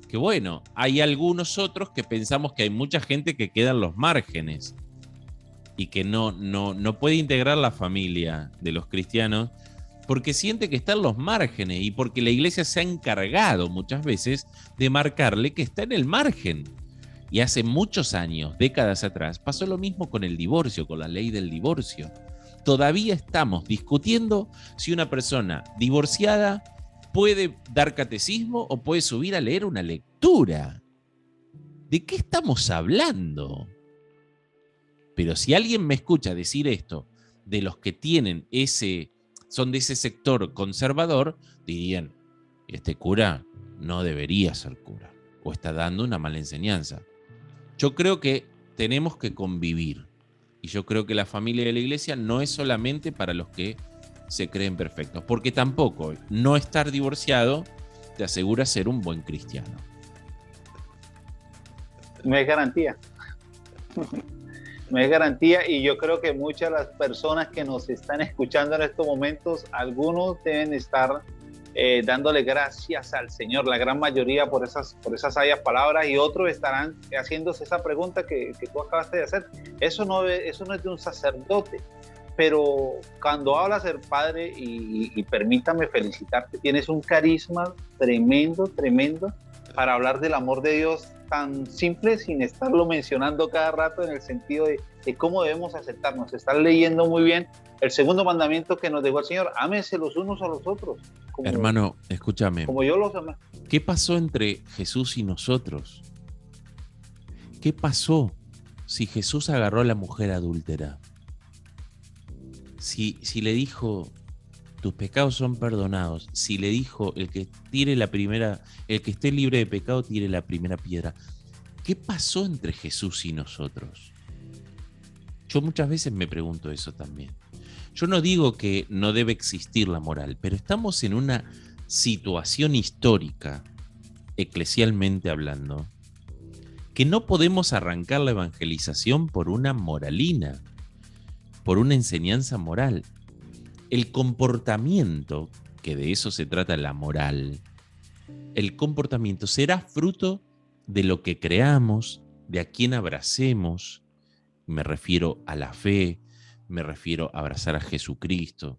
que bueno, hay algunos otros que pensamos que hay mucha gente que queda en los márgenes y que no puede integrar la familia de los cristianos porque siente que está en los márgenes y porque la iglesia se ha encargado muchas veces de marcarle que está en el margen. Y hace muchos años, décadas atrás, pasó lo mismo con el divorcio, con la ley del divorcio. Todavía estamos discutiendo si una persona divorciada puede dar catecismo o puede subir a leer una lectura. ¿De qué estamos hablando? Pero si alguien me escucha decir esto de los que son de ese sector conservador, dirían, este cura no debería ser cura o está dando una mala enseñanza. Yo creo que tenemos que convivir y yo creo que la familia de la iglesia no es solamente para los que se creen perfectos, porque tampoco no estar divorciado te asegura ser un buen cristiano. No es garantía. No es garantía, y yo creo que muchas de las personas que nos están escuchando en estos momentos, algunos deben estar dándole gracias al Señor, la gran mayoría por esas sabias palabras, y otros estarán haciéndose esa pregunta que tú acabaste de hacer. Eso no es de un sacerdote, pero cuando hablas del Padre, y permítame felicitarte, tienes un carisma tremendo para hablar del amor de Dios tan simple sin estarlo mencionando cada rato en el sentido de cómo debemos aceptarnos. Estás leyendo muy bien el segundo mandamiento que nos dejó el Señor: ámense los unos a los otros. Hermano, escúchame. Como yo los amé. ¿Qué pasó entre Jesús y nosotros? ¿Qué pasó si Jesús agarró a la mujer adúltera? Si le dijo, tus pecados son perdonados, si le dijo, el que esté libre de pecado tire la primera piedra. ¿Qué pasó entre Jesús y nosotros? Yo muchas veces me pregunto eso también. Yo no digo que no debe existir la moral, pero estamos en una situación histórica, eclesialmente hablando, que no podemos arrancar la evangelización por una moralina, por una enseñanza moral. El comportamiento, que de eso se trata la moral, el comportamiento será fruto de lo que creamos, de a quién abracemos. Me refiero a la fe, me refiero a abrazar a Jesucristo.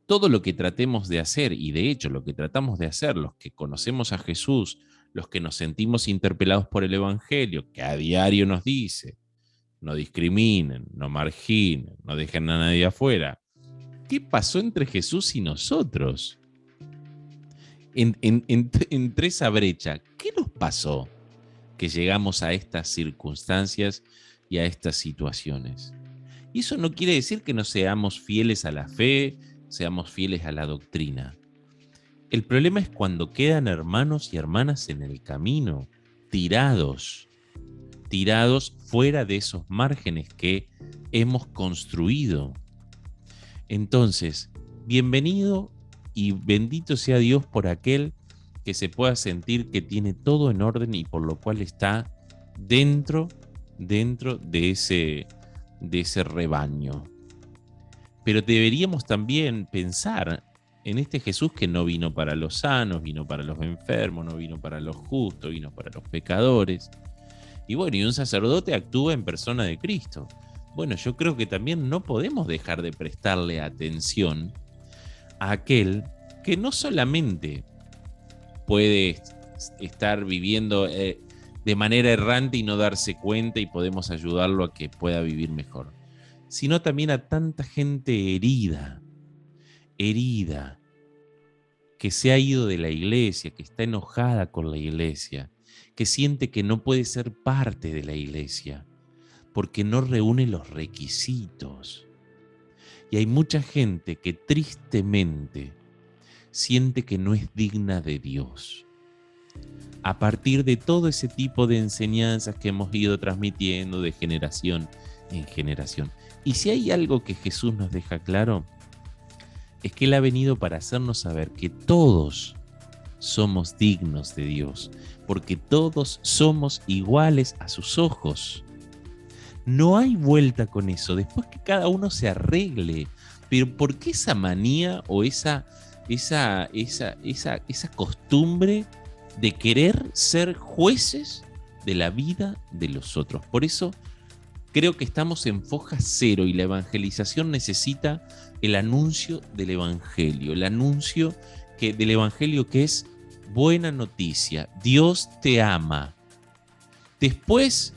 Todo lo que tratemos de hacer, y de hecho lo que tratamos de hacer los que conocemos a Jesús, los que nos sentimos interpelados por el Evangelio, que a diario nos dice, no discriminen, no marginen, no dejen a nadie afuera. ¿Qué pasó entre Jesús y nosotros? Entre esa brecha, ¿qué nos pasó que llegamos a estas circunstancias y a estas situaciones? Y eso no quiere decir que no seamos fieles a la fe, seamos fieles a la doctrina. El problema es cuando quedan hermanos y hermanas en el camino, tirados fuera de esos márgenes que hemos construido. Entonces, bienvenido y bendito sea Dios por aquel que se pueda sentir que tiene todo en orden y por lo cual está dentro de ese rebaño. Pero deberíamos también pensar en este Jesús que no vino para los sanos, vino para los enfermos, no vino para los justos, vino para los pecadores. Y bueno, y un sacerdote actúa en persona de Cristo. Bueno, yo creo que también no podemos dejar de prestarle atención a aquel que no solamente puede estar viviendo de manera errante y no darse cuenta y podemos ayudarlo a que pueda vivir mejor, sino también a tanta gente herida, que se ha ido de la iglesia, que está enojada con la iglesia, que siente que no puede ser parte de la iglesia, porque no reúne los requisitos. Y hay mucha gente que tristemente siente que no es digna de Dios. A partir de todo ese tipo de enseñanzas que hemos ido transmitiendo de generación en generación. Y si hay algo que Jesús nos deja claro, es que Él ha venido para hacernos saber que todos somos dignos de Dios, porque todos somos iguales a sus ojos. No hay vuelta con eso, después que cada uno se arregle. Pero ¿por qué esa manía o esa costumbre de querer ser jueces de la vida de los otros? Por eso creo que estamos en foja cero y la evangelización necesita el anuncio del evangelio, el anuncio del evangelio que es buena noticia. Dios te ama. Después,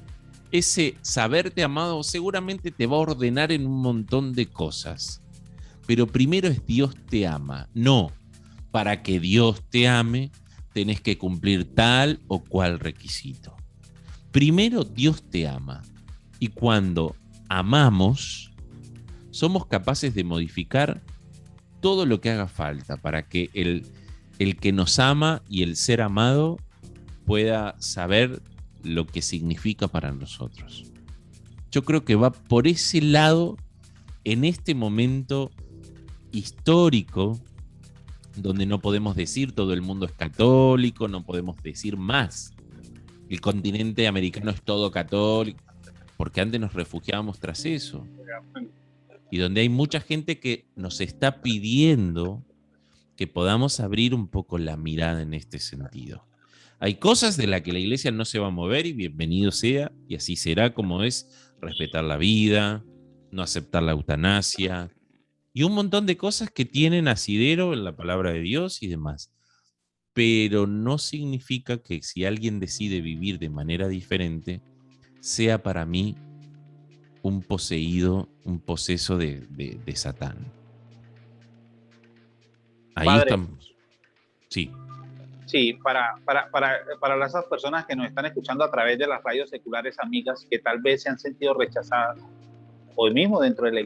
ese saberte amado seguramente te va a ordenar en un montón de cosas. Pero primero es Dios te ama. No, para que Dios te ame, tenés que cumplir tal o cual requisito. Primero Dios te ama. Y cuando amamos, somos capaces de modificar todo lo que haga falta para que el que nos ama y el ser amado pueda saber lo que significa para nosotros. Yo creo que va por ese lado en este momento histórico donde no podemos decir todo el mundo es católico, no podemos decir más. El continente americano es todo católico, porque antes nos refugiábamos tras eso. Y donde hay mucha gente que nos está pidiendo que podamos abrir un poco la mirada en este sentido. Hay cosas de las que la iglesia no se va a mover y bienvenido sea, y así será como es respetar la vida, no aceptar la eutanasia, y un montón de cosas que tienen asidero en la palabra de Dios y demás. Pero no significa que si alguien decide vivir de manera diferente, sea para mí un poseído, un poseso de Satán. Ahí Padre, estamos. Sí. Sí, para esas personas que nos están escuchando a través de las radios seculares amigas que tal vez se han sentido rechazadas, hoy mismo dentro de la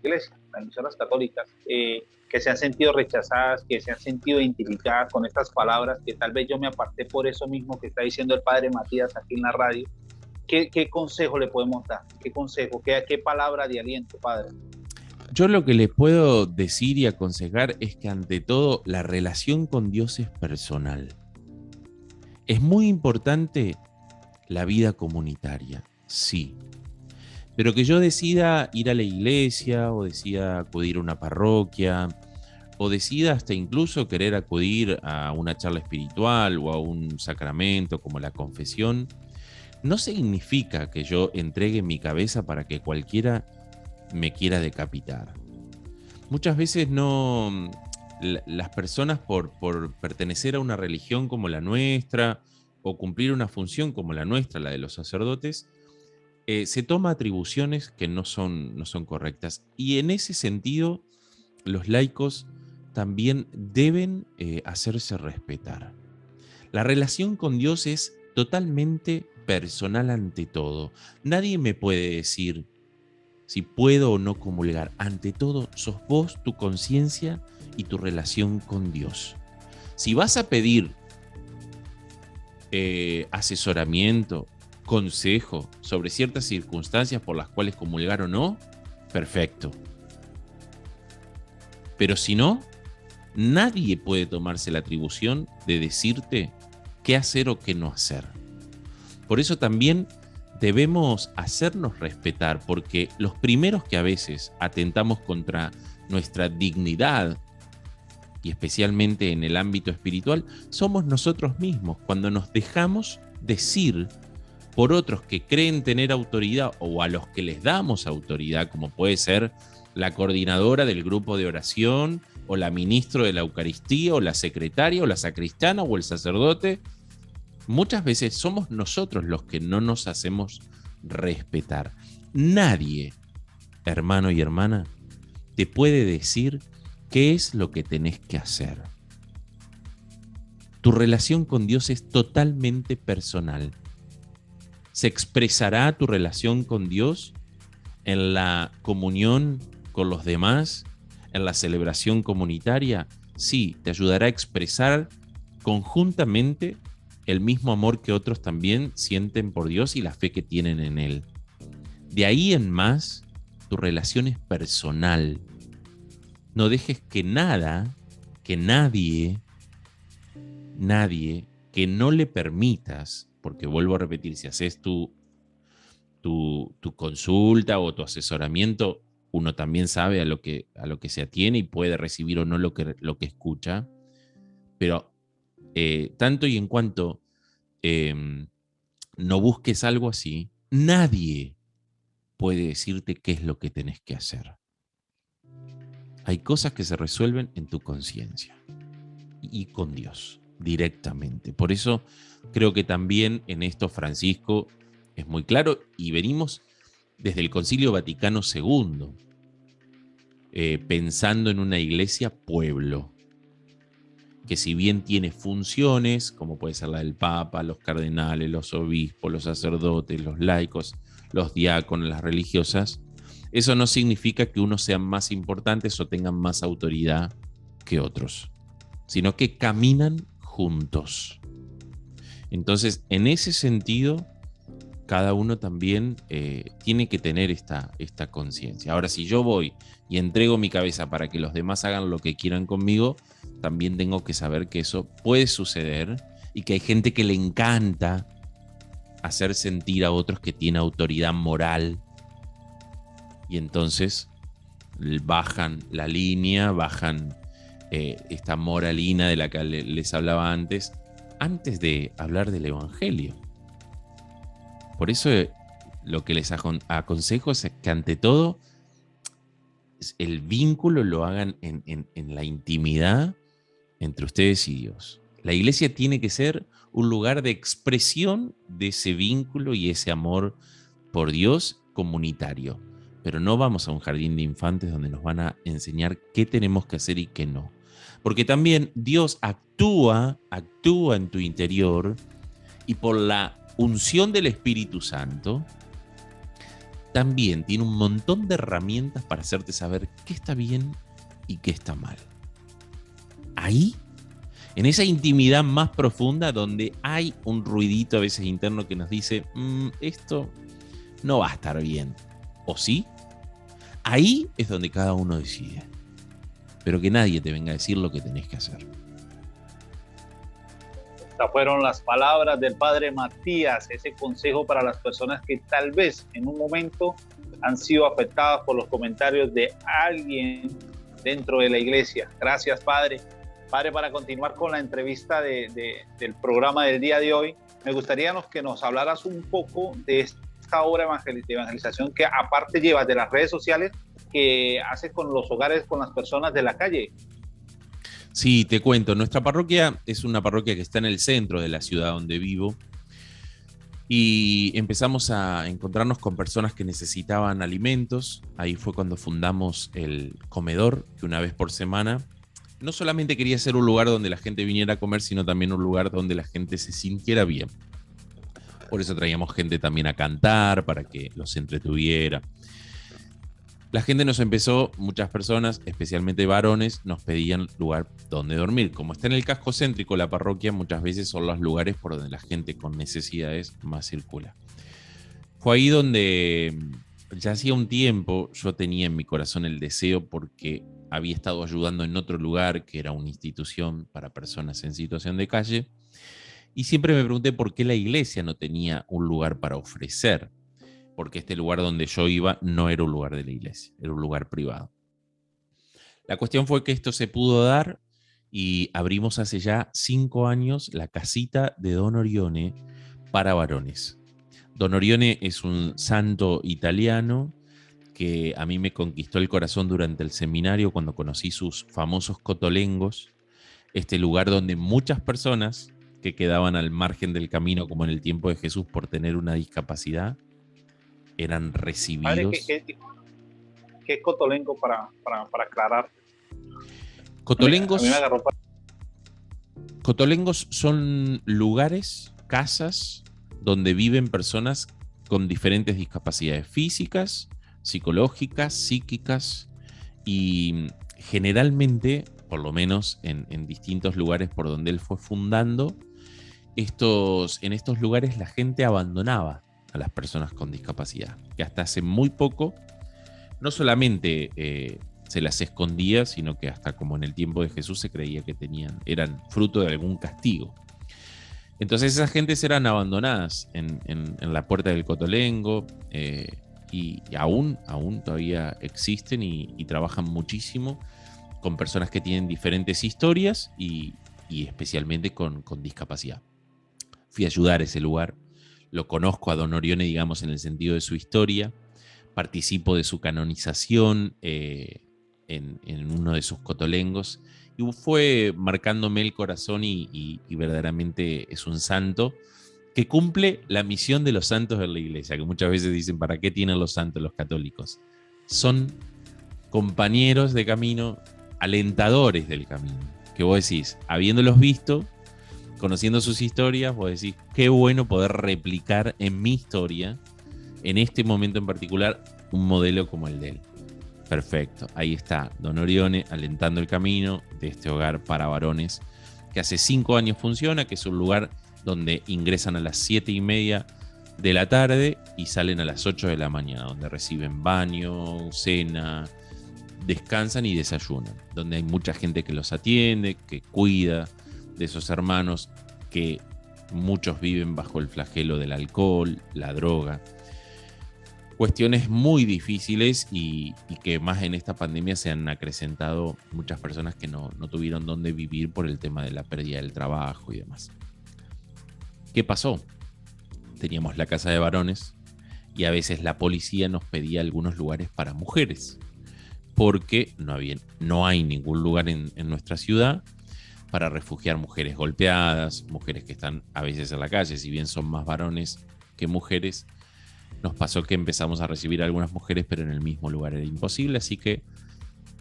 iglesia, las emisoras católicas, que se han sentido rechazadas, que se han sentido identificadas con estas palabras, que tal vez yo me aparté por eso mismo que está diciendo el padre Matías aquí en la radio, ¿qué consejo le podemos dar? ¿Qué consejo? ¿Qué palabra de aliento, padre? Yo lo que les puedo decir y aconsejar es que ante todo la relación con Dios es personal. Es muy importante la vida comunitaria, sí. Pero que yo decida ir a la iglesia o decida acudir a una parroquia o decida hasta incluso querer acudir a una charla espiritual o a un sacramento como la confesión, no significa que yo entregue mi cabeza para que cualquiera me quiera decapitar. Muchas veces no, las personas por pertenecer a una religión como la nuestra o cumplir una función como la nuestra, la de los sacerdotes, se toma atribuciones que no son correctas. Y en ese sentido, los laicos también deben hacerse respetar. La relación con Dios es totalmente personal ante todo. Nadie me puede decir si puedo o no comulgar. Ante todo, sos vos, tu conciencia y tu relación con Dios. Si vas a pedir asesoramiento, consejo sobre ciertas circunstancias por las cuales comulgar o no, perfecto. Pero si no, Nadie puede tomarse la atribución de decirte qué hacer o qué no hacer. Por eso también debemos hacernos respetar, porque los primeros que a veces atentamos contra nuestra dignidad, y especialmente en el ámbito espiritual, somos nosotros mismos, cuando nos dejamos decir por otros que creen tener autoridad o a los que les damos autoridad, como puede ser la coordinadora del grupo de oración, o la ministra de la Eucaristía, o la secretaria, o la sacristana, o el sacerdote. Muchas veces somos nosotros los que no nos hacemos respetar. Nadie, hermano y hermana, te puede decir qué es lo que tenés que hacer. Tu relación con Dios es totalmente personal. ¿Se expresará tu relación con Dios en la comunión con los demás, en la celebración comunitaria? Sí, te ayudará a expresar conjuntamente el mismo amor que otros también sienten por Dios y la fe que tienen en Él. De ahí en más, tu relación es personal. No dejes que nada, que nadie, que no le permitas, porque vuelvo a repetir, si haces tu consulta o tu asesoramiento, uno también sabe a lo que se atiene y puede recibir o no lo que escucha, pero tanto y en cuanto no busques algo así, nadie puede decirte qué es lo que tenés que hacer. Hay cosas que se resuelven en tu conciencia y con Dios directamente. Por eso creo que también en esto Francisco es muy claro, y venimos desde el Concilio Vaticano II, pensando en una iglesia pueblo, que si bien tiene funciones, como puede ser la del Papa, los cardenales, los obispos, los sacerdotes, los laicos, los diáconos, las religiosas, eso no significa que unos sean más importantes o tengan más autoridad que otros, sino que caminan juntos. Entonces, en ese sentido, cada uno también tiene que tener esta conciencia. Ahora, si yo voy y entrego mi cabeza para que los demás hagan lo que quieran conmigo, también tengo que saber que eso puede suceder y que hay gente que le encanta hacer sentir a otros que tiene autoridad moral, y entonces bajan la línea, bajan esta moralina de la que les hablaba antes de hablar del Evangelio. Por eso lo que les aconsejo es que ante todo el vínculo lo hagan en la intimidad entre ustedes y Dios. La iglesia tiene que ser un lugar de expresión de ese vínculo y ese amor por Dios comunitario. Pero no vamos a un jardín de infantes donde nos van a enseñar qué tenemos que hacer y qué no. Porque también Dios actúa en tu interior, y por la unción del Espíritu Santo también tiene un montón de herramientas para hacerte saber qué está bien y qué está mal. Ahí, en esa intimidad más profunda, donde hay un ruidito a veces interno que nos dice, esto no va a estar bien, ¿o sí? Ahí es donde cada uno decide, pero que nadie te venga a decir lo que tenés que hacer. Estas fueron las palabras del padre Matías, ese consejo para las personas que tal vez en un momento han sido afectadas por los comentarios de alguien dentro de la iglesia. Gracias, padre. Padre, para continuar con la entrevista del programa del día de hoy, me gustaría que nos hablaras un poco de esta obra de evangelización que aparte llevas de las redes sociales, que haces con los hogares, con las personas de la calle. Sí, te cuento, nuestra parroquia es una parroquia que está en el centro de la ciudad donde vivo, y empezamos a encontrarnos con personas que necesitaban alimentos. Ahí fue cuando fundamos el comedor, que una vez por semana no solamente quería ser un lugar donde la gente viniera a comer, sino también un lugar donde la gente se sintiera bien. Por eso traíamos gente también a cantar, para que los entretuviera. La gente nos empezó, muchas personas, especialmente varones, nos pedían lugar donde dormir. Como está en el casco céntrico la parroquia, muchas veces son los lugares por donde la gente con necesidades más circula. Fue ahí donde ya hacía un tiempo yo tenía en mi corazón el deseo, porque había estado ayudando en otro lugar que era una institución para personas en situación de calle. Y siempre me pregunté por qué la iglesia no tenía un lugar para ofrecer, porque este lugar donde yo iba no era un lugar de la iglesia, era un lugar privado. La cuestión fue que esto se pudo dar y abrimos hace ya 5 años la casita de Don Orione para varones. Don Orione es un santo italiano que a mí me conquistó el corazón durante el seminario cuando conocí sus famosos cotolengos, este lugar donde muchas personas que quedaban al margen del camino, como en el tiempo de Jesús, por tener una discapacidad, eran recibidos. Padre, ¿qué es cotolengo para aclarar? Cotolengos, a mí me agarró para... Cotolengos son lugares, casas, donde viven personas con diferentes discapacidades físicas, psicológicas, psíquicas, y generalmente, por lo menos en distintos lugares por donde él fue fundando, en estos lugares la gente abandonaba a las personas con discapacidad, que hasta hace muy poco no solamente se las escondía, sino que hasta como en el tiempo de Jesús se creía que eran fruto de algún castigo. Entonces esas gentes eran abandonadas en la puerta del Cotolengo, y aún todavía existen y trabajan muchísimo con personas que tienen diferentes historias y especialmente con discapacidad. Fui a ayudar a ese lugar, lo conozco a Don Orione, digamos, en el sentido de su historia, participo de su canonización en uno de sus cotolengos, y fue marcándome el corazón y verdaderamente es un santo que cumple la misión de los santos de la iglesia, que muchas veces dicen, ¿para qué tienen los santos los católicos? Son compañeros de camino, alentadores del camino, que vos decís, habiéndolos visto, conociendo sus historias, vos decís, qué bueno poder replicar en mi historia, en este momento en particular, un modelo como el de él. Perfecto, ahí está Don Orione alentando el camino de este hogar para varones que hace 5 años funciona, que es un lugar donde ingresan a las 7:30 de la tarde y salen a las 8 de la mañana, donde reciben baño, cena, descansan y desayunan, donde hay mucha gente que los atiende, que cuida de esos hermanos, que muchos viven bajo el flagelo del alcohol, la droga. Cuestiones muy difíciles y que más en esta pandemia se han acrecentado muchas personas que no tuvieron dónde vivir por el tema de la pérdida del trabajo y demás. ¿Qué pasó? Teníamos la casa de varones y a veces la policía nos pedía algunos lugares para mujeres, porque no hay ningún lugar en nuestra ciudad para refugiar mujeres golpeadas, mujeres que están a veces en la calle. Si bien son más varones que mujeres, nos pasó que empezamos a recibir a algunas mujeres, pero en el mismo lugar era imposible. Así que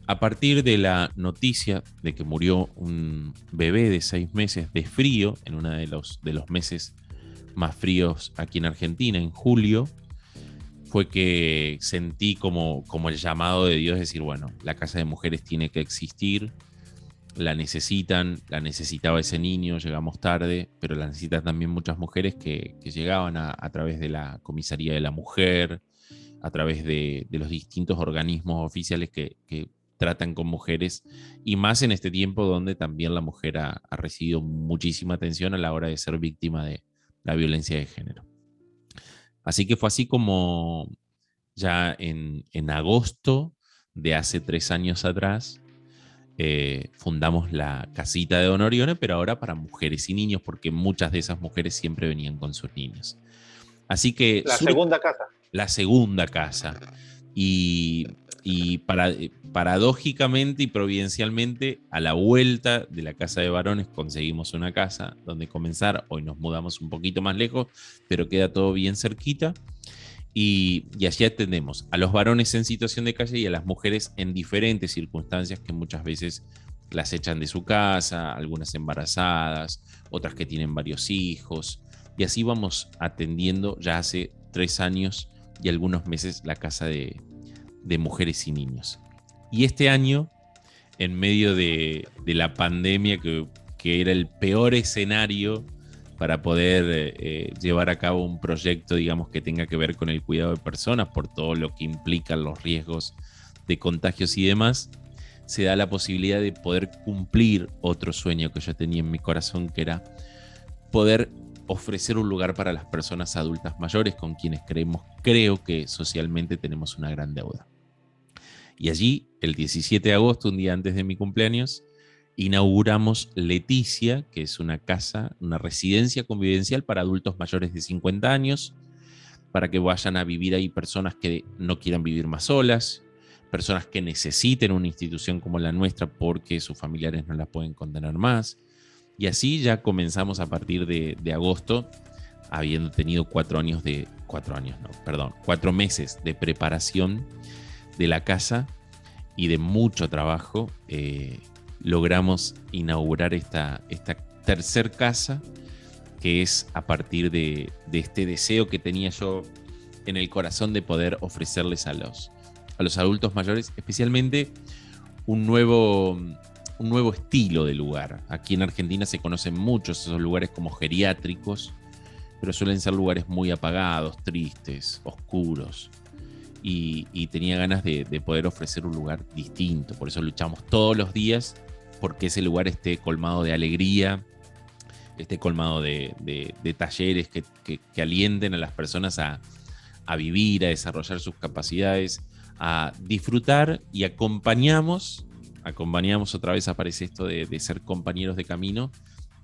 a partir de la noticia de que murió un bebé de 6 meses de frío, en uno de los meses más fríos aquí en Argentina, en julio, fue que sentí como el llamado de Dios, decir, bueno, la casa de mujeres tiene que existir, la necesitaba ese niño, llegamos tarde, pero la necesitan también muchas mujeres que llegaban a través de la Comisaría de la Mujer, a través de los distintos organismos oficiales que tratan con mujeres, y más en este tiempo donde también la mujer ha recibido muchísima atención a la hora de ser víctima de la violencia de género. Así que fue así como ya en agosto de hace 3 años atrás fundamos la casita de Don Orione, pero ahora para mujeres y niños, porque muchas de esas mujeres siempre venían con sus niños. Así que la segunda casa. La segunda casa. Y paradójicamente y providencialmente, a la vuelta de la casa de varones conseguimos una casa donde comenzar. Hoy nos mudamos un poquito más lejos, pero queda todo bien cerquita. Y allí atendemos a los varones en situación de calle y a las mujeres en diferentes circunstancias que muchas veces las echan de su casa, algunas embarazadas, otras que tienen varios hijos. Y así vamos atendiendo ya hace 3 años y algunos meses la casa de mujeres y niños. Y este año, en medio de la pandemia, que era el peor escenario para poder llevar a cabo un proyecto, digamos, que tenga que ver con el cuidado de personas, por todo lo que implican los riesgos de contagios y demás, se da la posibilidad de poder cumplir otro sueño que yo tenía en mi corazón, que era poder ofrecer un lugar para las personas adultas mayores con quienes creo que socialmente tenemos una gran deuda. Y allí, el 17 de agosto, un día antes de mi cumpleaños, inauguramos Leticia, que es una casa, una residencia convivencial para adultos mayores de 50 años, para que vayan a vivir ahí personas que no quieran vivir más solas, personas que necesiten una institución como la nuestra porque sus familiares no la pueden contener más. Y así ya comenzamos a partir de agosto, habiendo tenido 4 meses de preparación de la casa y de mucho trabajo. Logramos inaugurar esta tercer casa, que es a partir de este deseo que tenía yo en el corazón de poder ofrecerles a los adultos mayores, especialmente un nuevo estilo de lugar. Aquí en Argentina se conocen muchos esos lugares como geriátricos, pero suelen ser lugares muy apagados, tristes, oscuros. Y tenía ganas de poder ofrecer un lugar distinto. Por eso luchamos todos los días porque ese lugar esté colmado de alegría, esté colmado de talleres que alienten a las personas a vivir, a desarrollar sus capacidades, a disfrutar, y acompañamos, otra vez aparece esto de ser compañeros de camino,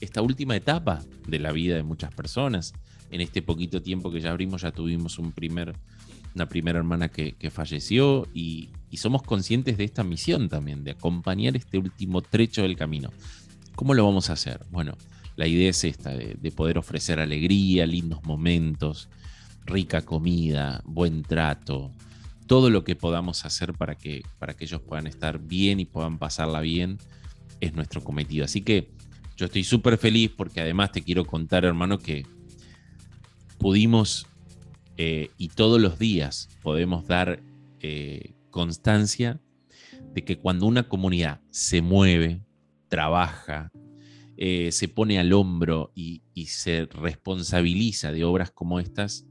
esta última etapa de la vida de muchas personas. En este poquito tiempo que ya abrimos, ya tuvimos una primera hermana que falleció, y somos conscientes de esta misión también, de acompañar este último trecho del camino. ¿Cómo lo vamos a hacer? Bueno, la idea es esta, de poder ofrecer alegría, lindos momentos, rica comida, buen trato, todo lo que podamos hacer para que ellos puedan estar bien y puedan pasarla bien, es nuestro cometido. Así que yo estoy súper feliz, porque además te quiero contar, hermano, que pudimos y todos los días podemos dar constancia de que cuando una comunidad se mueve, trabaja, se pone al hombro y se responsabiliza de obras como estas,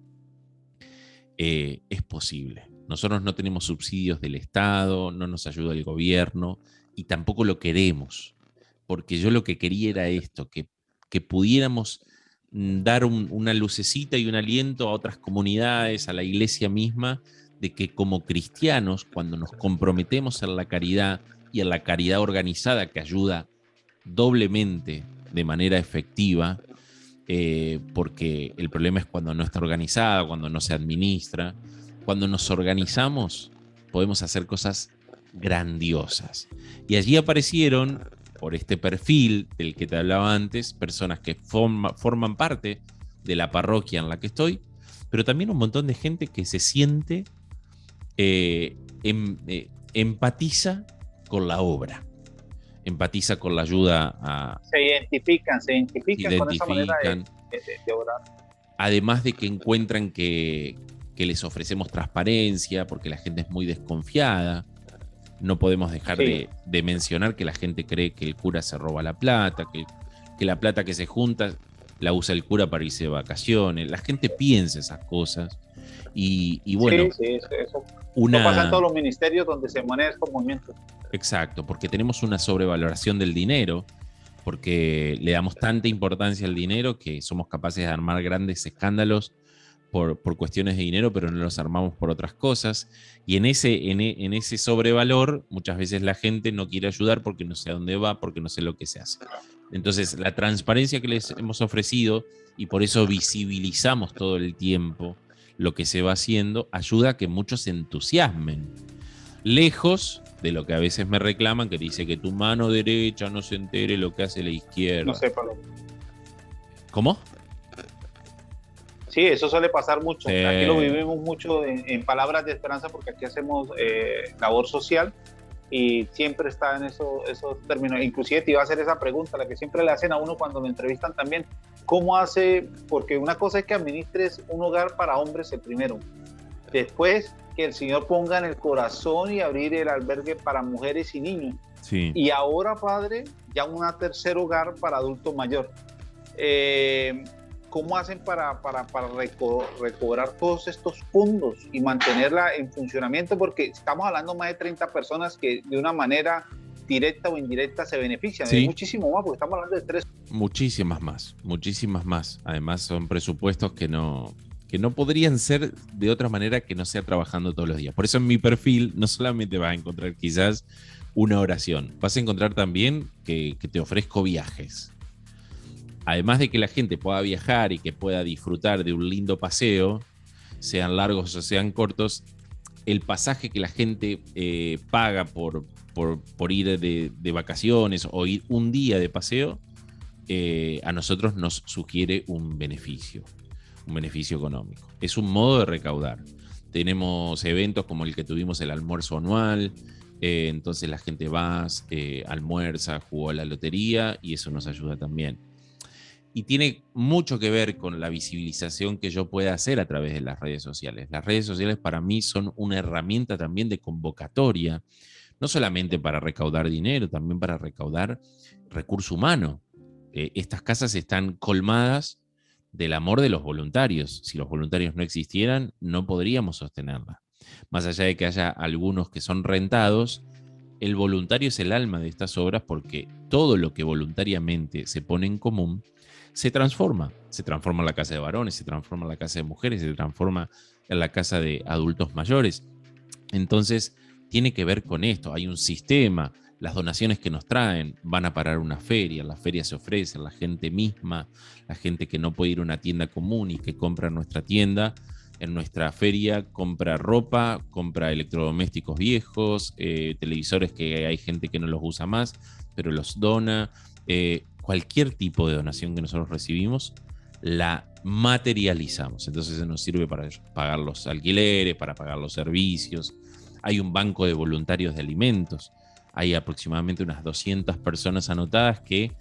es posible. Nosotros no tenemos subsidios del Estado, no nos ayuda el gobierno y tampoco lo queremos, porque yo lo que quería era esto, que pudiéramos dar una lucecita y un aliento a otras comunidades, a la iglesia misma, de que como cristianos, cuando nos comprometemos en la caridad y en la caridad organizada, que ayuda doblemente de manera efectiva, porque el problema es cuando no está organizada, cuando no se administra. Cuando nos organizamos, podemos hacer cosas grandiosas. Y allí aparecieron, por este perfil del que te hablaba antes, personas que forman parte de la parroquia en la que estoy, pero también un montón de gente que se siente, empatiza con la obra, empatiza con la ayuda se identifican con esa manera de orar. Además de que encuentran que les ofrecemos transparencia, porque la gente es muy desconfiada. No podemos dejar de mencionar que la gente cree que el cura se roba la plata, que la plata que se junta la usa el cura para irse de vacaciones. La gente piensa esas cosas. Y bueno, eso pasa en todos los ministerios donde se maneja estos movimientos. Exacto, porque tenemos una sobrevaloración del dinero, porque le damos tanta importancia al dinero que somos capaces de armar grandes escándalos por cuestiones de dinero, pero no los armamos por otras cosas. Y en ese sobrevalor, muchas veces la gente no quiere ayudar porque no sé a dónde va, porque no sé lo que se hace. Entonces, la transparencia que les hemos ofrecido, y por eso visibilizamos todo el tiempo lo que se va haciendo, ayuda a que muchos se entusiasmen. Lejos de lo que a veces me reclaman, que dice que tu mano derecha no se entere lo que hace la izquierda. No sé, Pablo. ¿Cómo? Sí, eso suele pasar mucho. Aquí lo vivimos mucho en palabras de esperanza, porque aquí hacemos labor social y siempre está en esos términos. Inclusive te iba a hacer esa pregunta, la que siempre le hacen a uno cuando lo entrevistan también. ¿Cómo hace? Porque una cosa es que administres un hogar para hombres el primero. Después que el Señor ponga en el corazón y abrir el albergue para mujeres y niños. Sí. Y ahora, Padre, ya un tercer hogar para adulto mayor. ¿Cómo hacen para recobrar todos estos fondos y mantenerla en funcionamiento? Porque estamos hablando más de 30 personas que de una manera directa o indirecta se benefician. Sí. Es muchísimo más, porque estamos hablando de 3. Muchísimas más. Además son presupuestos que no podrían ser de otra manera que no sea trabajando todos los días. Por eso en mi perfil no solamente vas a encontrar quizás una oración, vas a encontrar también que te ofrezco viajes. Además de que la gente pueda viajar y que pueda disfrutar de un lindo paseo, sean largos o sean cortos, el pasaje que la gente paga por ir de vacaciones o ir un día de paseo, a nosotros nos sugiere un beneficio económico. Es un modo de recaudar. Tenemos eventos como el que tuvimos, el almuerzo anual, entonces la gente va, almuerza, jugó a la lotería y eso nos ayuda también. Y tiene mucho que ver con la visibilización que yo pueda hacer a través de las redes sociales. Las redes sociales para mí son una herramienta también de convocatoria, no solamente para recaudar dinero, también para recaudar recurso humano. Estas casas están colmadas del amor de los voluntarios. Si los voluntarios no existieran, no podríamos sostenerlas. Más allá de que haya algunos que son rentados, el voluntario es el alma de estas obras, porque todo lo que voluntariamente se pone en común se transforma. Se transforma en la casa de varones, se transforma en la casa de mujeres, se transforma en la casa de adultos mayores. Entonces, tiene que ver con esto. Hay un sistema. Las donaciones que nos traen van a parar una feria. La feria se ofrece a la gente misma, la gente que no puede ir a una tienda común y que compra en nuestra tienda. En nuestra feria compra ropa, compra electrodomésticos viejos, televisores que hay gente que no los usa más, pero los dona. Cualquier tipo de donación que nosotros recibimos, la materializamos. Entonces eso nos sirve para pagar los alquileres, para pagar los servicios. Hay un banco de voluntarios de alimentos. Hay aproximadamente unas 200 personas anotadas que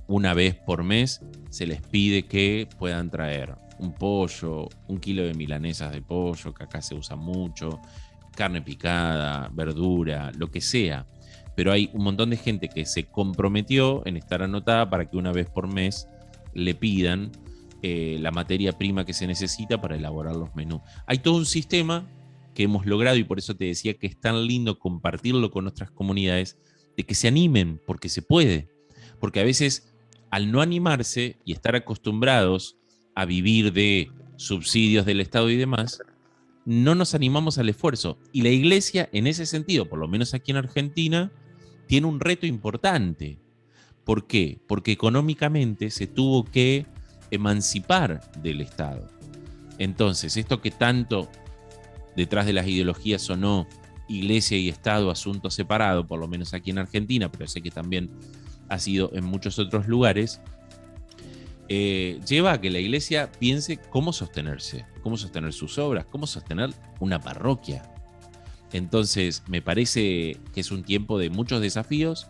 una vez por mes se les pide que puedan traer un pollo, 1 kilo de milanesas de pollo, que acá se usa mucho, carne picada, verdura, lo que sea. Pero hay un montón de gente que se comprometió en estar anotada para que una vez por mes le pidan la materia prima que se necesita para elaborar los menús. Hay todo un sistema que hemos logrado, y por eso te decía que es tan lindo compartirlo con nuestras comunidades, de que se animen, porque se puede. Porque a veces, al no animarse y estar acostumbrados a vivir de subsidios del Estado y demás, no nos animamos al esfuerzo. Y la iglesia, en ese sentido, por lo menos aquí en Argentina, tiene un reto importante. ¿Por qué? Porque económicamente se tuvo que emancipar del Estado. Entonces, esto que tanto detrás de las ideologías sonó iglesia y Estado, asunto separado, por lo menos aquí en Argentina, pero sé que también ha sido en muchos otros lugares, lleva a que la iglesia piense cómo sostener sus obras, cómo sostener una parroquia. Entonces, me parece que es un tiempo de muchos desafíos,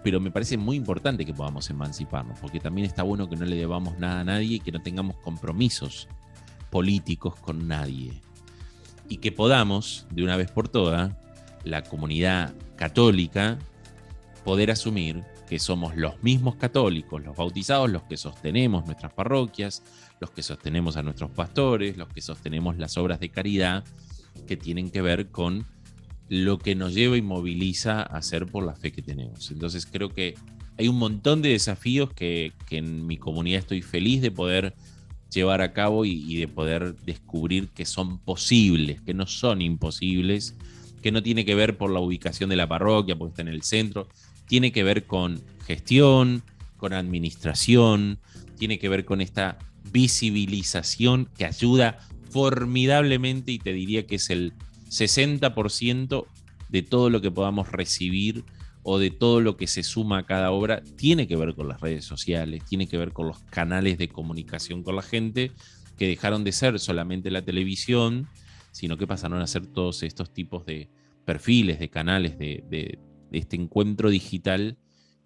pero me parece muy importante que podamos emanciparnos, porque también está bueno que no le debamos nada a nadie y que no tengamos compromisos políticos con nadie. Y que podamos, de una vez por todas, la comunidad católica, poder asumir que somos los mismos católicos, los bautizados, los que sostenemos nuestras parroquias, los que sostenemos a nuestros pastores, los que sostenemos las obras de caridad que tienen que ver con lo que nos lleva y moviliza a hacer por la fe que tenemos. Entonces creo que hay un montón de desafíos que en mi comunidad estoy feliz de poder llevar a cabo y de poder descubrir que son posibles, que no son imposibles, que no tiene que ver por la ubicación de la parroquia, porque está en el centro, tiene que ver con gestión, con administración, tiene que ver con esta visibilización que ayuda formidablemente, y te diría que es el 60% de todo lo que podamos recibir o de todo lo que se suma a cada obra, tiene que ver con las redes sociales, tiene que ver con los canales de comunicación con la gente, que dejaron de ser solamente la televisión, sino que pasaron a ser todos estos tipos de perfiles, de canales, de este encuentro digital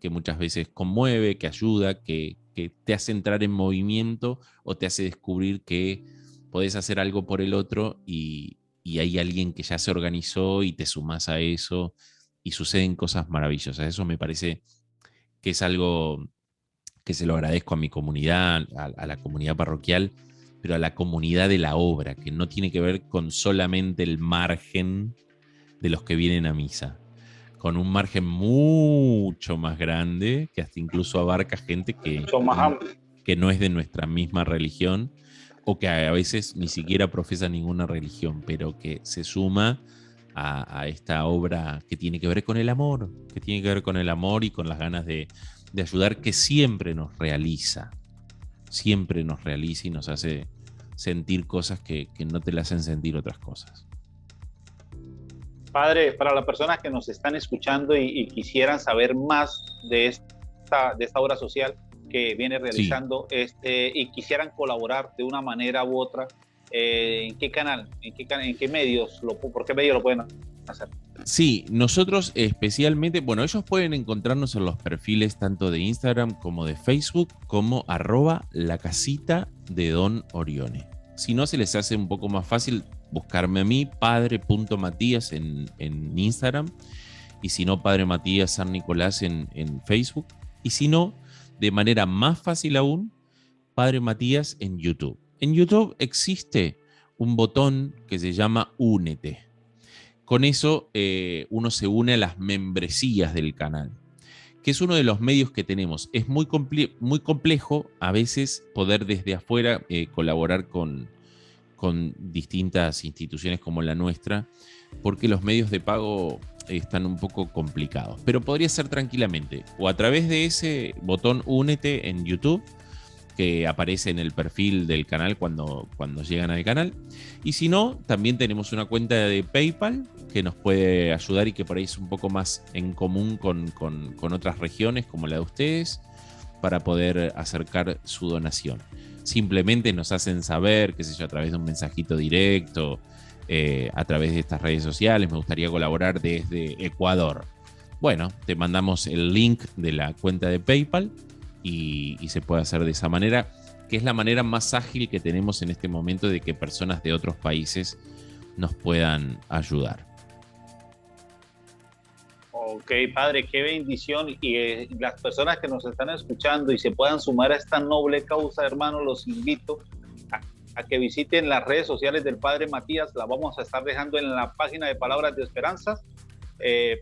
que muchas veces conmueve, que ayuda, que te hace entrar en movimiento o te hace descubrir que podés hacer algo por el otro y hay alguien que ya se organizó y te sumás a eso y suceden cosas maravillosas. Eso me parece que es algo que se lo agradezco a mi comunidad, a la comunidad parroquial, pero a la comunidad de la obra, que no tiene que ver con solamente el margen de los que vienen a misa. con un margen mucho más grande, que hasta incluso abarca gente que no es de nuestra misma religión, o que a veces ni siquiera profesa ninguna religión, pero que se suma a esta obra que tiene que ver con el amor, que tiene que ver con el amor y con las ganas de ayudar, que siempre nos realiza y nos hace sentir cosas que no te le hacen sentir otras cosas. Padre, para las personas que nos están escuchando y quisieran saber más de esta obra social que viene realizando, sí, y quisieran colaborar de una manera u otra, ¿en qué canal? ¿En qué medios? ¿Por qué medios lo pueden hacer? Sí, nosotros especialmente, bueno, ellos pueden encontrarnos en los perfiles tanto de Instagram como de Facebook, como @lacasita_de_Don_Orione. Si no, se les hace un poco más fácil buscarme a mí, padre.matías en Instagram, y si no, Padre Matías San Nicolás en Facebook, y si no, de manera más fácil aún, Padre Matías en YouTube. En YouTube existe un botón que se llama Únete. Con eso uno se une a las membresías del canal, que es uno de los medios que tenemos. Es muy complejo a veces poder desde afuera colaborar con distintas instituciones como la nuestra, porque los medios de pago están un poco complicados. Pero podría ser tranquilamente o a través de ese botón Únete en YouTube, que aparece en el perfil del canal cuando llegan al canal. Y si no, también tenemos una cuenta de PayPal que nos puede ayudar y que por ahí es un poco más en común con otras regiones como la de ustedes, para poder acercar su donación. Simplemente nos hacen saber, qué sé yo, a través de un mensajito directo, a través de estas redes sociales: me gustaría colaborar desde Ecuador. Bueno, te mandamos el link de la cuenta de PayPal y se puede hacer de esa manera, que es la manera más ágil que tenemos en este momento de que personas de otros países nos puedan ayudar. Ok, padre, qué bendición. Y las personas que nos están escuchando y se puedan sumar a esta noble causa, hermano, los invito a que visiten las redes sociales del Padre Matías. La vamos a estar dejando en la página de Palabras de Esperanza,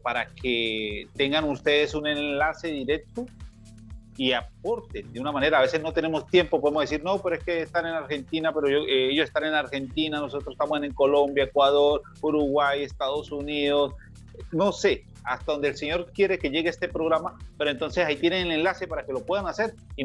para que tengan ustedes un enlace directo y aporten de una manera. A veces no tenemos tiempo, podemos decir, no, pero es que están en Argentina, pero ellos están en Argentina, nosotros estamos en Colombia, Ecuador, Uruguay, Estados Unidos, no sé, hasta donde el Señor quiere que llegue este programa, pero entonces ahí tienen el enlace para que lo puedan hacer, y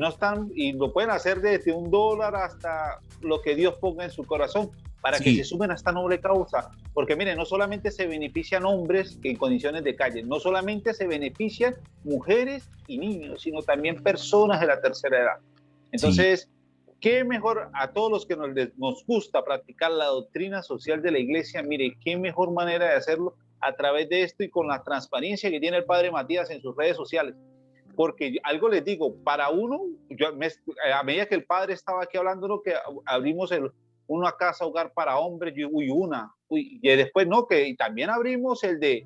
lo pueden hacer desde $1 hasta lo que Dios ponga en su corazón, para que se sumen a esta noble causa, porque miren, no solamente se benefician hombres en condiciones de calle, no solamente se benefician mujeres y niños, sino también personas de la tercera edad. Entonces, qué mejor a todos los que nos gusta practicar la doctrina social de la iglesia, mire, qué mejor manera de hacerlo a través de esto y con la transparencia que tiene el Padre Matías en sus redes sociales. Porque algo les digo, para uno, a medida que el Padre estaba aquí hablando, que abrimos una casa hogar para hombres, y después no, que también abrimos el de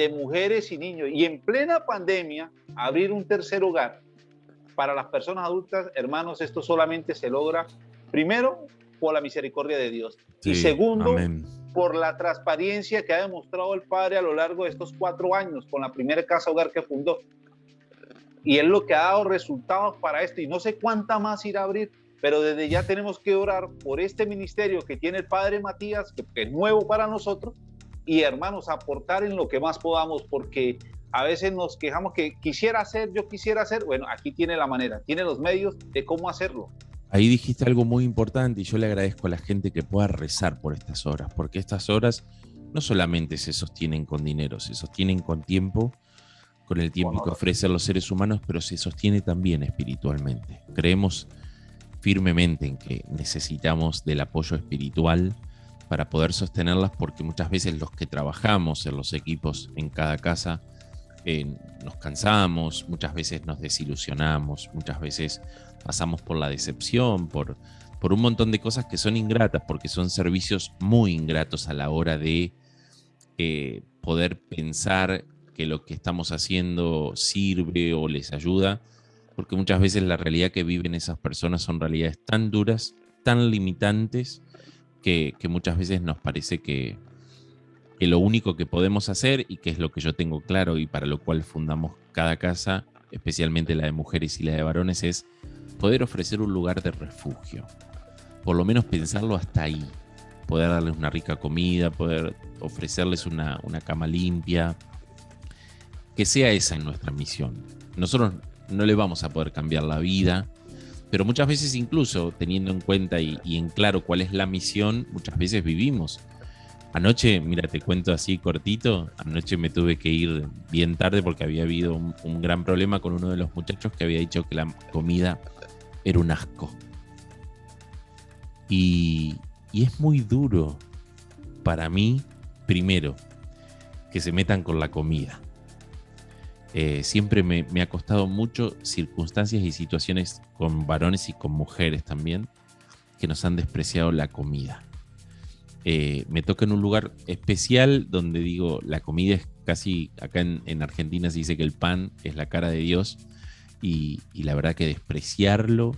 mujeres y niños, y en plena pandemia abrir un tercer hogar para las personas adultas. Hermanos, esto solamente se logra, primero, por la misericordia de Dios, y segundo, amén, por la transparencia que ha demostrado el Padre a lo largo de estos 4 años con la primera casa hogar que fundó, y es lo que ha dado resultados para esto, y no sé cuánta más irá a abrir, pero desde ya tenemos que orar por este ministerio que tiene el Padre Matías, que es nuevo para nosotros, y hermanos, aportar en lo que más podamos, porque a veces nos quejamos que yo quisiera hacer, bueno, aquí tiene la manera, tiene los medios de cómo hacerlo. Ahí dijiste algo muy importante, y yo le agradezco a la gente que pueda rezar por estas horas, porque estas horas no solamente se sostienen con dinero, se sostienen con tiempo, con el tiempo que ofrecen los seres humanos, pero se sostiene también espiritualmente. Creemos firmemente en que necesitamos del apoyo espiritual para poder sostenerlas, porque muchas veces los que trabajamos en los equipos en cada casa nos cansamos, muchas veces nos desilusionamos, muchas veces pasamos por la decepción, por un montón de cosas que son ingratas, porque son servicios muy ingratos a la hora de poder pensar que lo que estamos haciendo sirve o les ayuda, porque muchas veces la realidad que viven esas personas son realidades tan duras, tan limitantes, que muchas veces nos parece que que lo único que podemos hacer, y que es lo que yo tengo claro y para lo cual fundamos cada casa, especialmente la de mujeres y la de varones, es poder ofrecer un lugar de refugio. Por lo menos pensarlo hasta ahí. Poder darles una rica comida, poder ofrecerles una cama limpia. Que sea esa nuestra misión. Nosotros no le vamos a poder cambiar la vida, pero muchas veces, incluso teniendo en cuenta y en claro cuál es la misión, muchas veces vivimos. Anoche, mira, te cuento así cortito, anoche me tuve que ir bien tarde porque había habido un gran problema con uno de los muchachos que había dicho que la comida era un asco. Y es muy duro para mí, primero, que se metan con la comida. Siempre me ha costado mucho circunstancias y situaciones con varones y con mujeres también que nos han despreciado la comida. Me toca en un lugar especial donde digo, la comida es casi, acá en Argentina se dice que el pan es la cara de Dios, y la verdad que despreciarlo.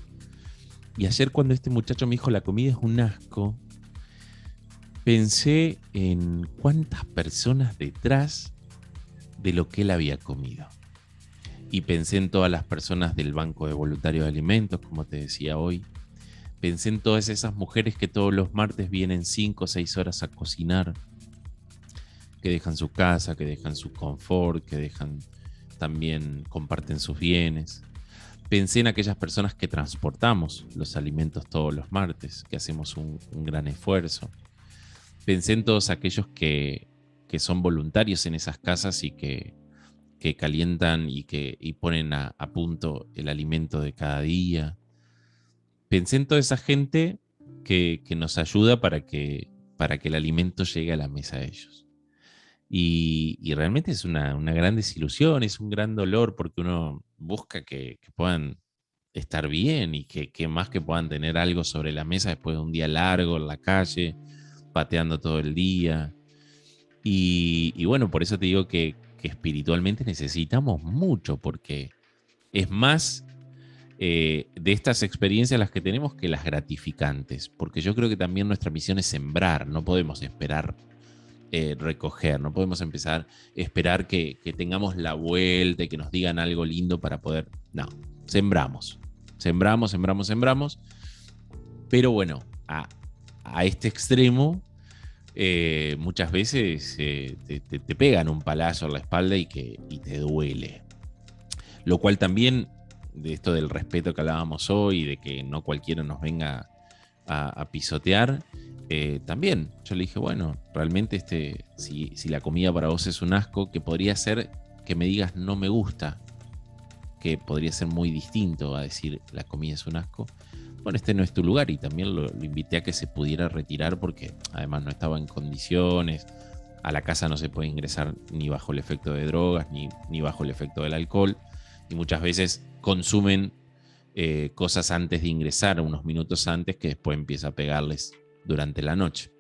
Y ayer cuando este muchacho me dijo la comida es un asco, pensé en cuántas personas detrás de lo que él había comido. Y pensé en todas las personas del Banco de Voluntarios de Alimentos, como te decía hoy. Pensé en todas esas mujeres que todos los martes vienen 5 o 6 horas a cocinar, que dejan su casa, que dejan su confort, que dejan también, comparten sus bienes. Pensé en aquellas personas que transportamos los alimentos todos los martes, que hacemos un gran esfuerzo. Pensé en todos aquellos que son voluntarios en esas casas y que calientan y ponen a punto el alimento de cada día. Pensé en toda esa gente que nos ayuda para que el alimento llegue a la mesa de ellos. Y realmente es una gran desilusión, es un gran dolor, porque uno busca que puedan estar bien y que más que puedan tener algo sobre la mesa después de un día largo en la calle, pateando todo el día. Y bueno, por eso te digo que espiritualmente necesitamos mucho, porque es más de estas experiencias las que tenemos que las gratificantes, porque yo creo que también nuestra misión es sembrar, no podemos esperar recoger, no podemos esperar que tengamos la vuelta y que nos digan algo lindo para poder, no, sembramos, pero bueno, a este extremo muchas veces te pegan un palazo en la espalda y te duele, lo cual también, de esto del respeto que hablábamos hoy, de que no cualquiera nos venga a pisotear, también yo le dije, bueno, realmente si la comida para vos es un asco, que podría ser que me digas no me gusta, que podría ser muy distinto a decir la comida es un asco. Bueno, este no es tu lugar, y también lo invité a que se pudiera retirar porque además no estaba en condiciones. A la casa no se puede ingresar ni bajo el efecto de drogas ni bajo el efecto del alcohol, y muchas veces consumen cosas antes de ingresar, unos minutos antes, que después empieza a pegarles durante la noche.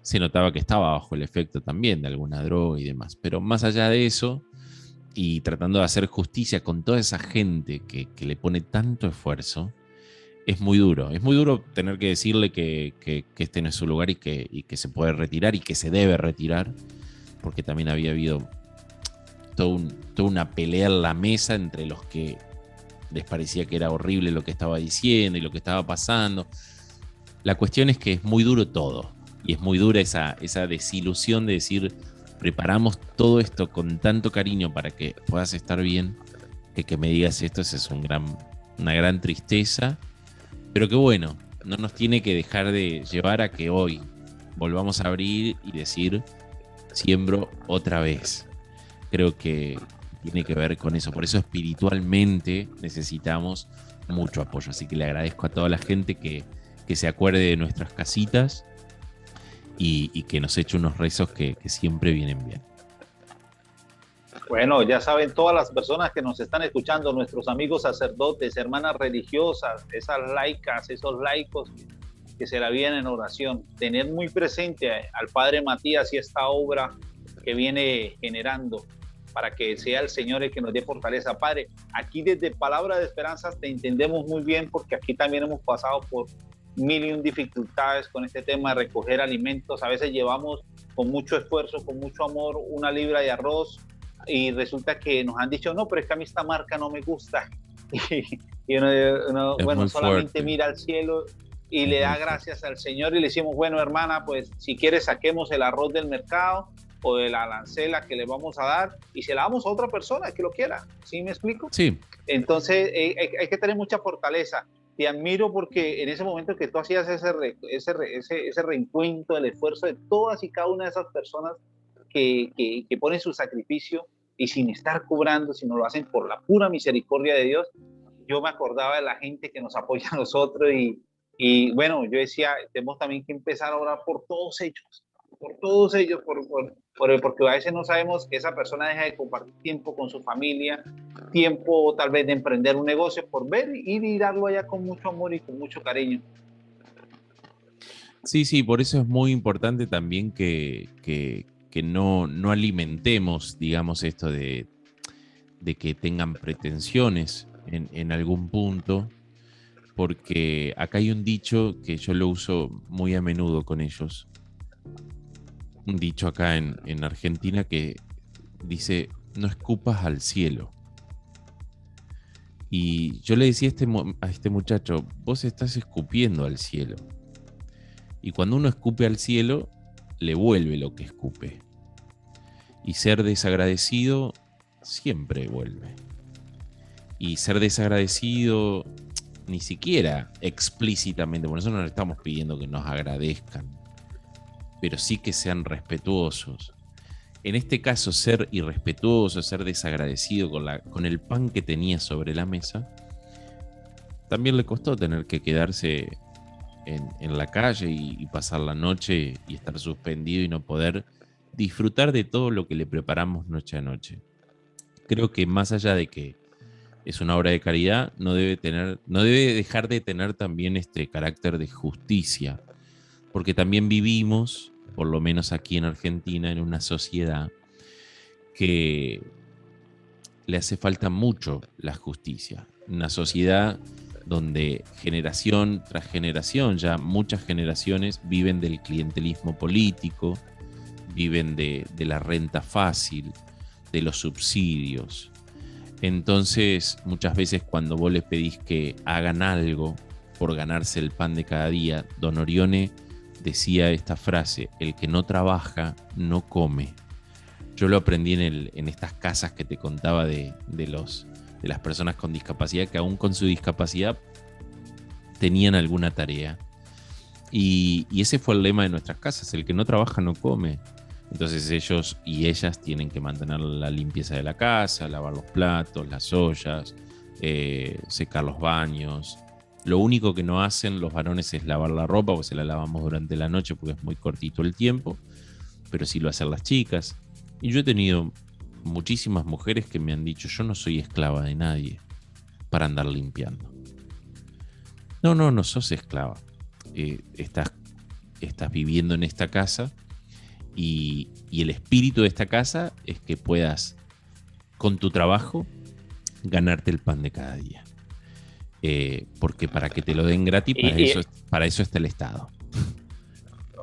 Se notaba que estaba bajo el efecto también de alguna droga y demás, pero más allá de eso, y tratando de hacer justicia con toda esa gente que le pone tanto esfuerzo, es muy duro tener que decirle que este no es su lugar y que se puede retirar y que se debe retirar, porque también había habido toda una pelea en la mesa entre los que les parecía que era horrible lo que estaba diciendo y lo que estaba pasando. La cuestión es que es muy duro todo, y es muy dura esa desilusión de decir, preparamos todo esto con tanto cariño para que puedas estar bien, que me digas esto es una gran tristeza, pero que bueno, no nos tiene que dejar de llevar a que hoy volvamos a abrir y decir, siembro otra vez. Creo que tiene que ver con eso, por eso espiritualmente necesitamos mucho apoyo, así que le agradezco a toda la gente que se acuerde de nuestras casitas y que nos eche unos rezos que siempre vienen bien. Bueno, ya saben todas las personas que nos están escuchando, nuestros amigos sacerdotes, hermanas religiosas, esas laicas, esos laicos que se la vienen en oración, tener muy presente al Padre Matías y esta obra que viene generando, para que sea el Señor el que nos dé fortaleza. Padre, aquí desde Palabra de Esperanzas te entendemos muy bien, porque aquí también hemos pasado por 1000 y un dificultades con este tema de recoger alimentos. A veces llevamos con mucho esfuerzo, con mucho amor, una libra de arroz, y resulta que nos han dicho, no, pero es que a mí esta marca no me gusta. Y uno bueno, solamente fuerte. Mira al cielo y le da gracias al Señor y le decimos, bueno, hermana, pues si quieres saquemos el arroz del mercado o de la arancela que le vamos a dar y se la damos a otra persona que lo quiera. ¿Sí me explico? Sí. Entonces hay que tener mucha fortaleza. Te admiro porque en ese momento que tú hacías ese reencuentro, el esfuerzo de todas y cada una de esas personas que ponen su sacrificio y sin estar cobrando, sino lo hacen por la pura misericordia de Dios. Yo me acordaba de la gente que nos apoya a nosotros y bueno, yo decía, tenemos también que empezar a orar por todos ellos, porque a veces no sabemos que esa persona deja de compartir tiempo con su familia, tiempo tal vez de emprender un negocio, por ver y darlo allá con mucho amor y con mucho cariño. Sí, por eso es muy importante también que no alimentemos, digamos, esto de que tengan pretensiones en algún punto, porque acá hay un dicho que yo lo uso muy a menudo con ellos. Un dicho acá en Argentina que dice, no escupas al cielo. Y yo le decía a este muchacho, vos estás escupiendo al cielo. Y cuando uno escupe al cielo, le vuelve lo que escupe. Y ser desagradecido siempre vuelve. Y ser desagradecido ni siquiera explícitamente, por eso no le estamos pidiendo que nos agradezcan, pero sí que sean respetuosos. En este caso, ser irrespetuoso, ser desagradecido con el pan que tenía sobre la mesa, también le costó tener que quedarse en la calle y pasar la noche y estar suspendido y no poder disfrutar de todo lo que le preparamos noche a noche. Creo que más allá de que es una obra de caridad, no debe dejar de tener también este carácter de justicia, porque también vivimos, por lo menos aquí en Argentina, en una sociedad que le hace falta mucho la justicia. Una sociedad donde generación tras generación, ya muchas generaciones viven del clientelismo político, viven de la renta fácil, de los subsidios. Entonces, muchas veces cuando vos les pedís que hagan algo por ganarse el pan de cada día, Don Orione decía esta frase, el que no trabaja no come. Yo lo aprendí en estas casas que te contaba de las personas con discapacidad, que aún con su discapacidad tenían alguna tarea. Y ese fue el lema de nuestras casas, el que no trabaja no come. Entonces ellos y ellas tienen que mantener la limpieza de la casa, lavar los platos, las ollas, secar los baños. Lo único que no hacen los varones es lavar la ropa, porque se la lavamos durante la noche porque es muy cortito el tiempo, pero sí lo hacen las chicas. Y yo he tenido muchísimas mujeres que me han dicho, yo no soy esclava de nadie para andar limpiando. No sos esclava. Estás viviendo en esta casa y el espíritu de esta casa es que puedas, con tu trabajo, ganarte el pan de cada día. Porque para que te lo den gratis, para eso está el Estado.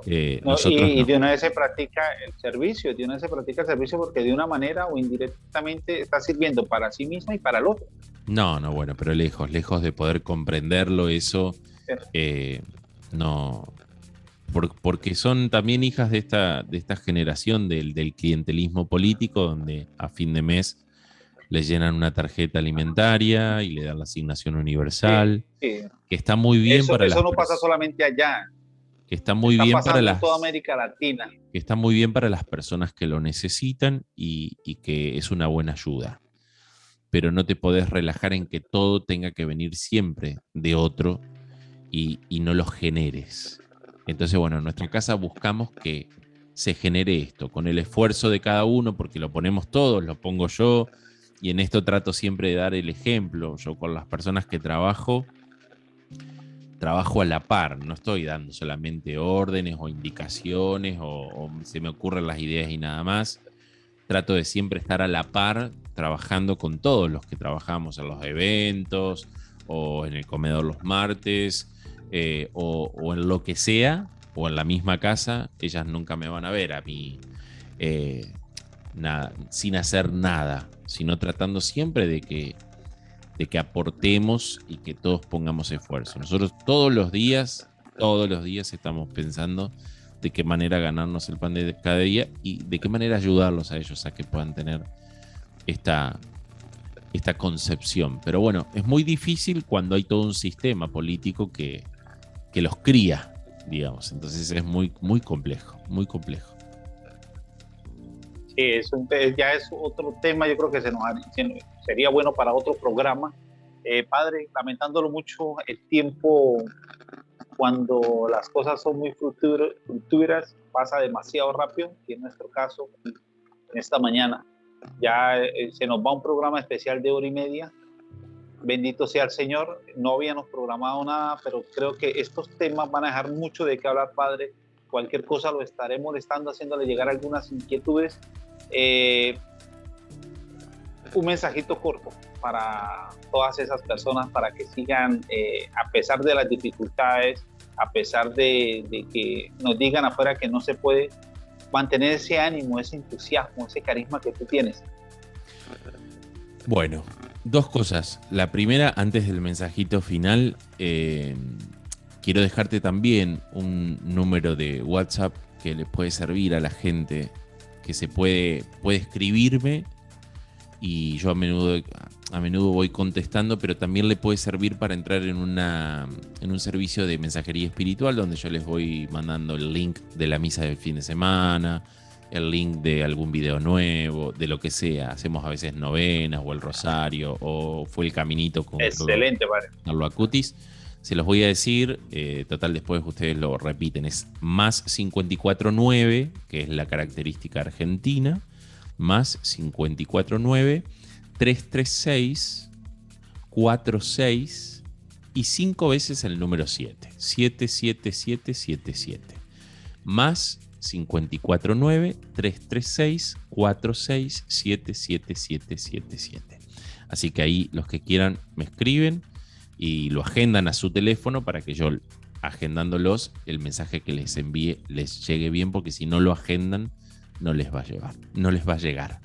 Y de una vez se practica el servicio, porque de una manera o indirectamente está sirviendo para sí misma y para el otro. No, bueno, pero lejos de poder comprenderlo, eso no. Porque son también hijas de esta generación del clientelismo político, donde a fin de mes les llenan una tarjeta alimentaria y le dan la asignación universal, que está muy bien para eso no pasa solamente allá. Que está muy bien para toda América Latina. Que está muy bien para las personas que lo necesitan y que es una buena ayuda. Pero no te podés relajar en que todo tenga que venir siempre de otro y no lo generes. Entonces, bueno, en nuestra casa buscamos que se genere esto, con el esfuerzo de cada uno, porque lo ponemos todos, lo pongo yo, y en esto trato siempre de dar el ejemplo. Yo con las personas que trabajo a la par, no estoy dando solamente órdenes o indicaciones o se me ocurren las ideas y nada más. Trato de siempre estar a la par trabajando con todos los que trabajamos en los eventos o en el comedor los martes o en lo que sea, o en la misma casa, ellas nunca me van a ver a mí nada, sin hacer nada, sino tratando siempre de que aportemos y que todos pongamos esfuerzo. Nosotros todos los días estamos pensando de qué manera ganarnos el pan de cada día y de qué manera ayudarlos a ellos a que puedan tener esta concepción. Pero bueno, es muy difícil cuando hay todo un sistema político que los cría, digamos. Entonces es muy, muy complejo, muy complejo. Sí, ya es otro tema, yo creo que sería bueno para otro programa. Padre, lamentándolo mucho, el tiempo cuando las cosas son muy fructíferas pasa demasiado rápido, y en nuestro caso, en esta mañana, ya se nos va un programa especial de 1:30. Bendito sea el Señor, no habíamos programado nada, pero creo que estos temas van a dejar mucho de qué hablar, Padre. Cualquier cosa lo estaré molestando, haciéndole llegar algunas inquietudes. Un mensajito corto para todas esas personas, para que sigan, a pesar de las dificultades, a pesar de que nos digan afuera que no se puede, mantener ese ánimo, ese entusiasmo, ese carisma que tú tienes. Bueno, dos cosas. La primera, antes del mensajito final, quiero dejarte también un número de WhatsApp que le puede servir a la gente, que puede escribirme y yo a menudo voy contestando, pero también le puede servir para entrar en un servicio de mensajería espiritual donde yo les voy mandando el link de la misa del fin de semana, el link de algún video nuevo, de lo que sea. Hacemos a veces novenas o el rosario o fue el caminito con excelente, Carlo Acutis. Se los voy a decir, total después ustedes lo repiten, es más 549, que es la característica argentina, más 549 336 46 y 5 veces el número 7, 77777, más 549 336 46 77777. Así que ahí los que quieran me escriben y lo agendan a su teléfono para que yo, agendándolos, el mensaje que les envíe les llegue bien, porque si no lo agendan no les va a llegar.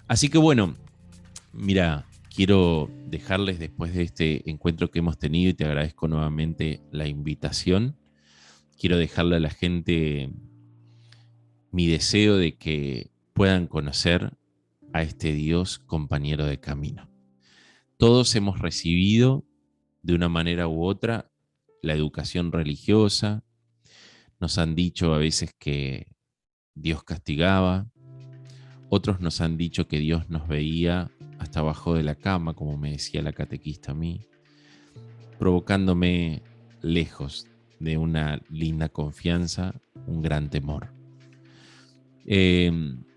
Así que bueno, mira, quiero dejarles, después de este encuentro que hemos tenido, y te agradezco nuevamente la invitación, quiero dejarle a la gente mi deseo de que puedan conocer a este Dios compañero de camino. Todos hemos recibido de una manera u otra la educación religiosa. Nos han dicho a veces que Dios castigaba, otros nos han dicho que Dios nos veía hasta abajo de la cama, como me decía la catequista a mí, provocándome, lejos de una linda confianza, un gran temor.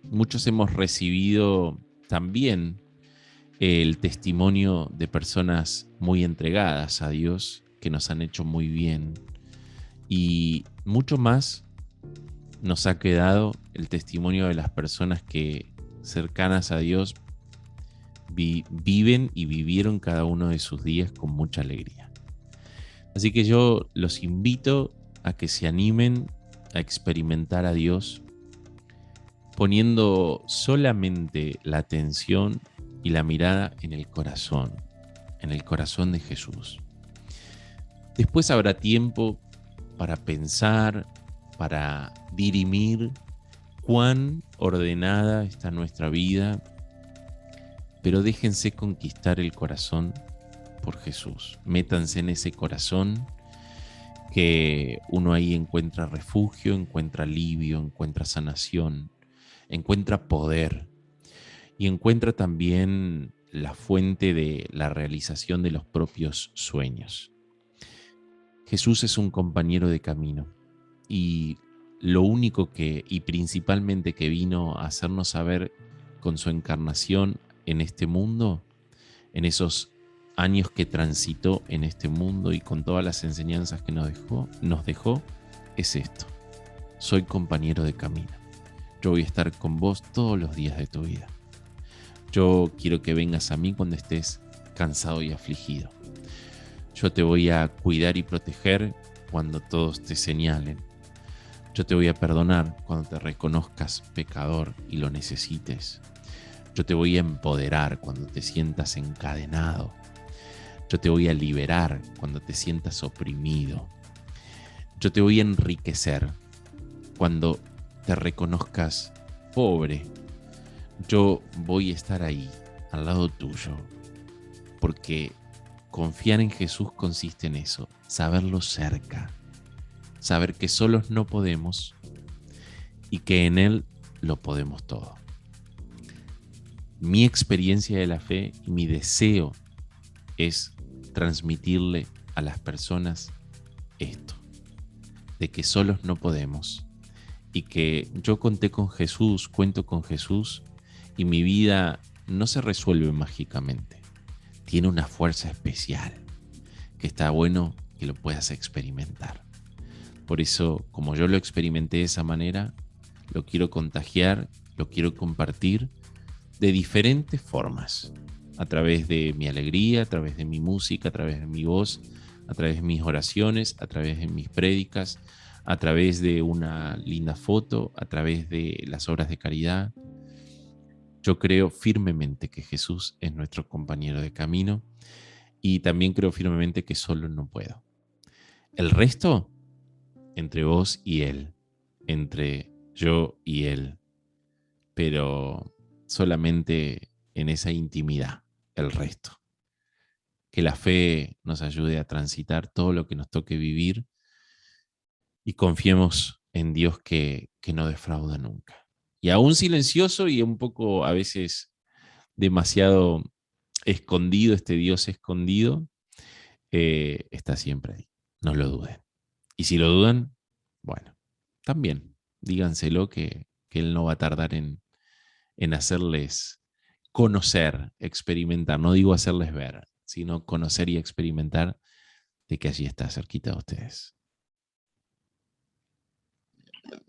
Muchos hemos recibido también el testimonio de personas muy entregadas a Dios, que nos han hecho muy bien, y mucho más nos ha quedado el testimonio de las personas que, cercanas a Dios, viven y vivieron cada uno de sus días con mucha alegría. Así que yo los invito a que se animen a experimentar a Dios, poniendo solamente la atención y la mirada en el corazón de Jesús. Después habrá tiempo para pensar, para dirimir cuán ordenada está nuestra vida, pero déjense conquistar el corazón por Jesús. Métanse en ese corazón, que uno ahí encuentra refugio, encuentra alivio, encuentra sanación, encuentra poder y encuentra también la fuente de la realización de los propios sueños. Jesús es un compañero de camino, y lo único y principalmente que vino a hacernos saber con su encarnación en este mundo, en esos años que transitó en este mundo y con todas las enseñanzas que nos dejó, es esto: soy compañero de camino. Yo voy a estar con vos todos los días de tu vida. Yo quiero que vengas a mí cuando estés cansado y afligido. Yo te voy a cuidar y proteger cuando todos te señalen. Yo te voy a perdonar cuando te reconozcas pecador y lo necesites. Yo te voy a empoderar cuando te sientas encadenado. Yo te voy a liberar cuando te sientas oprimido. Yo te voy a enriquecer cuando te reconozcas pobre. Yo voy a estar ahí, al lado tuyo, porque confiar en Jesús consiste en eso, saberlo cerca, saber que solos no podemos y que en Él lo podemos todo. Mi experiencia de la fe y mi deseo es transmitirle a las personas esto, de que solos no podemos y que yo conté con Jesús, cuento con Jesús y mi vida no se resuelve mágicamente. Tiene una fuerza especial que está bueno que lo puedas experimentar. Por eso, como yo lo experimenté de esa manera, lo quiero contagiar, lo quiero compartir de diferentes formas, a través de mi alegría, a través de mi música, a través de mi voz, a través de mis oraciones, a través de mis prédicas, a través de una linda foto, a través de las obras de caridad. Yo creo firmemente que Jesús es nuestro compañero de camino y también creo firmemente que solo no puedo. El resto, entre vos y Él, entre yo y Él, pero solamente en esa intimidad, el resto. Que la fe nos ayude a transitar todo lo que nos toque vivir y confiemos en Dios que no defrauda nunca. Y aún silencioso y un poco a veces demasiado escondido, este Dios escondido, está siempre ahí. No lo duden. Y si lo dudan, bueno, también díganselo que Él no va a tardar en hacerles conocer, experimentar, no digo hacerles ver, sino conocer y experimentar de que allí está cerquita de ustedes.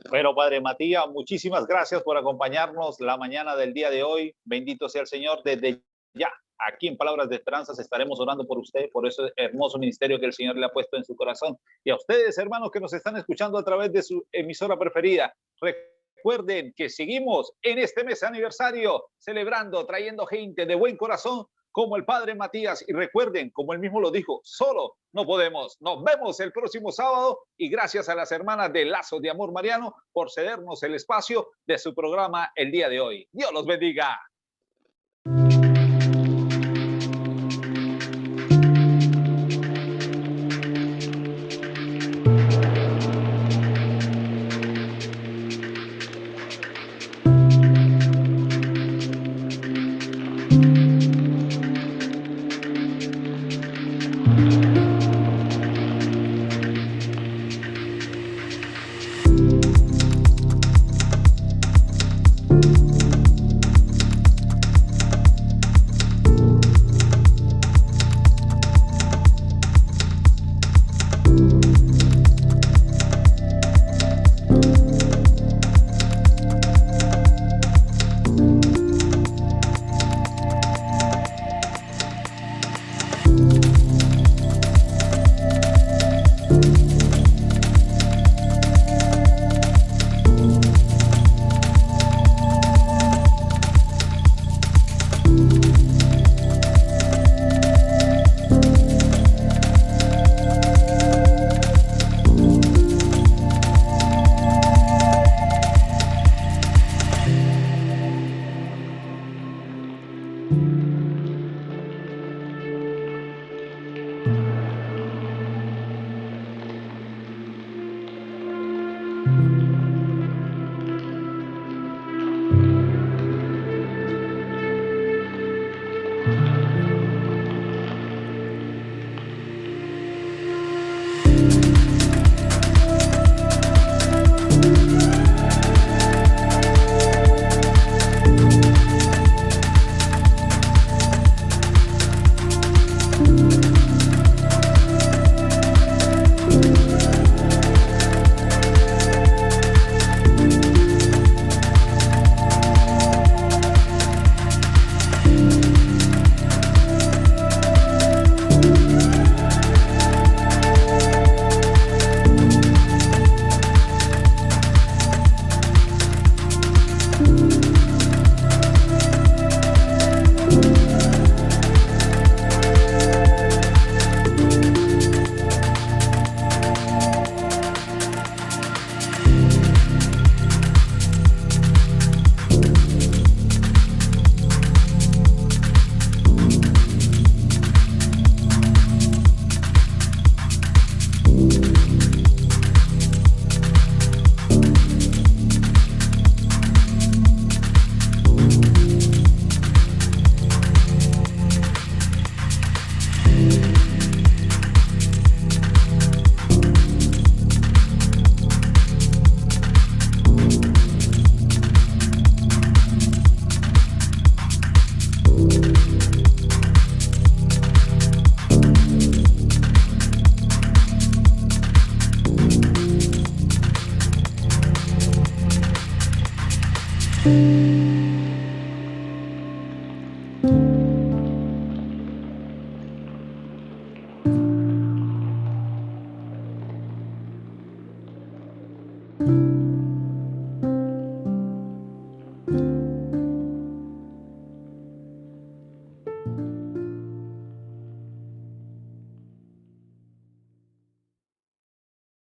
Bueno, Padre Matías, muchísimas gracias por acompañarnos la mañana del día de hoy. Bendito sea el Señor. Desde ya, aquí en Palabras de Esperanzas estaremos orando por usted, por ese hermoso ministerio que el Señor le ha puesto en su corazón. Y a ustedes, hermanos, que nos están escuchando a través de su emisora preferida, recuerden que seguimos en este mes aniversario, celebrando, trayendo gente de buen corazón, como el Padre Matías. Y recuerden, como él mismo lo dijo, solo no podemos. Nos vemos el próximo sábado y gracias a las hermanas de Lazos de Amor Mariano por cedernos el espacio de su programa el día de hoy. Dios los bendiga.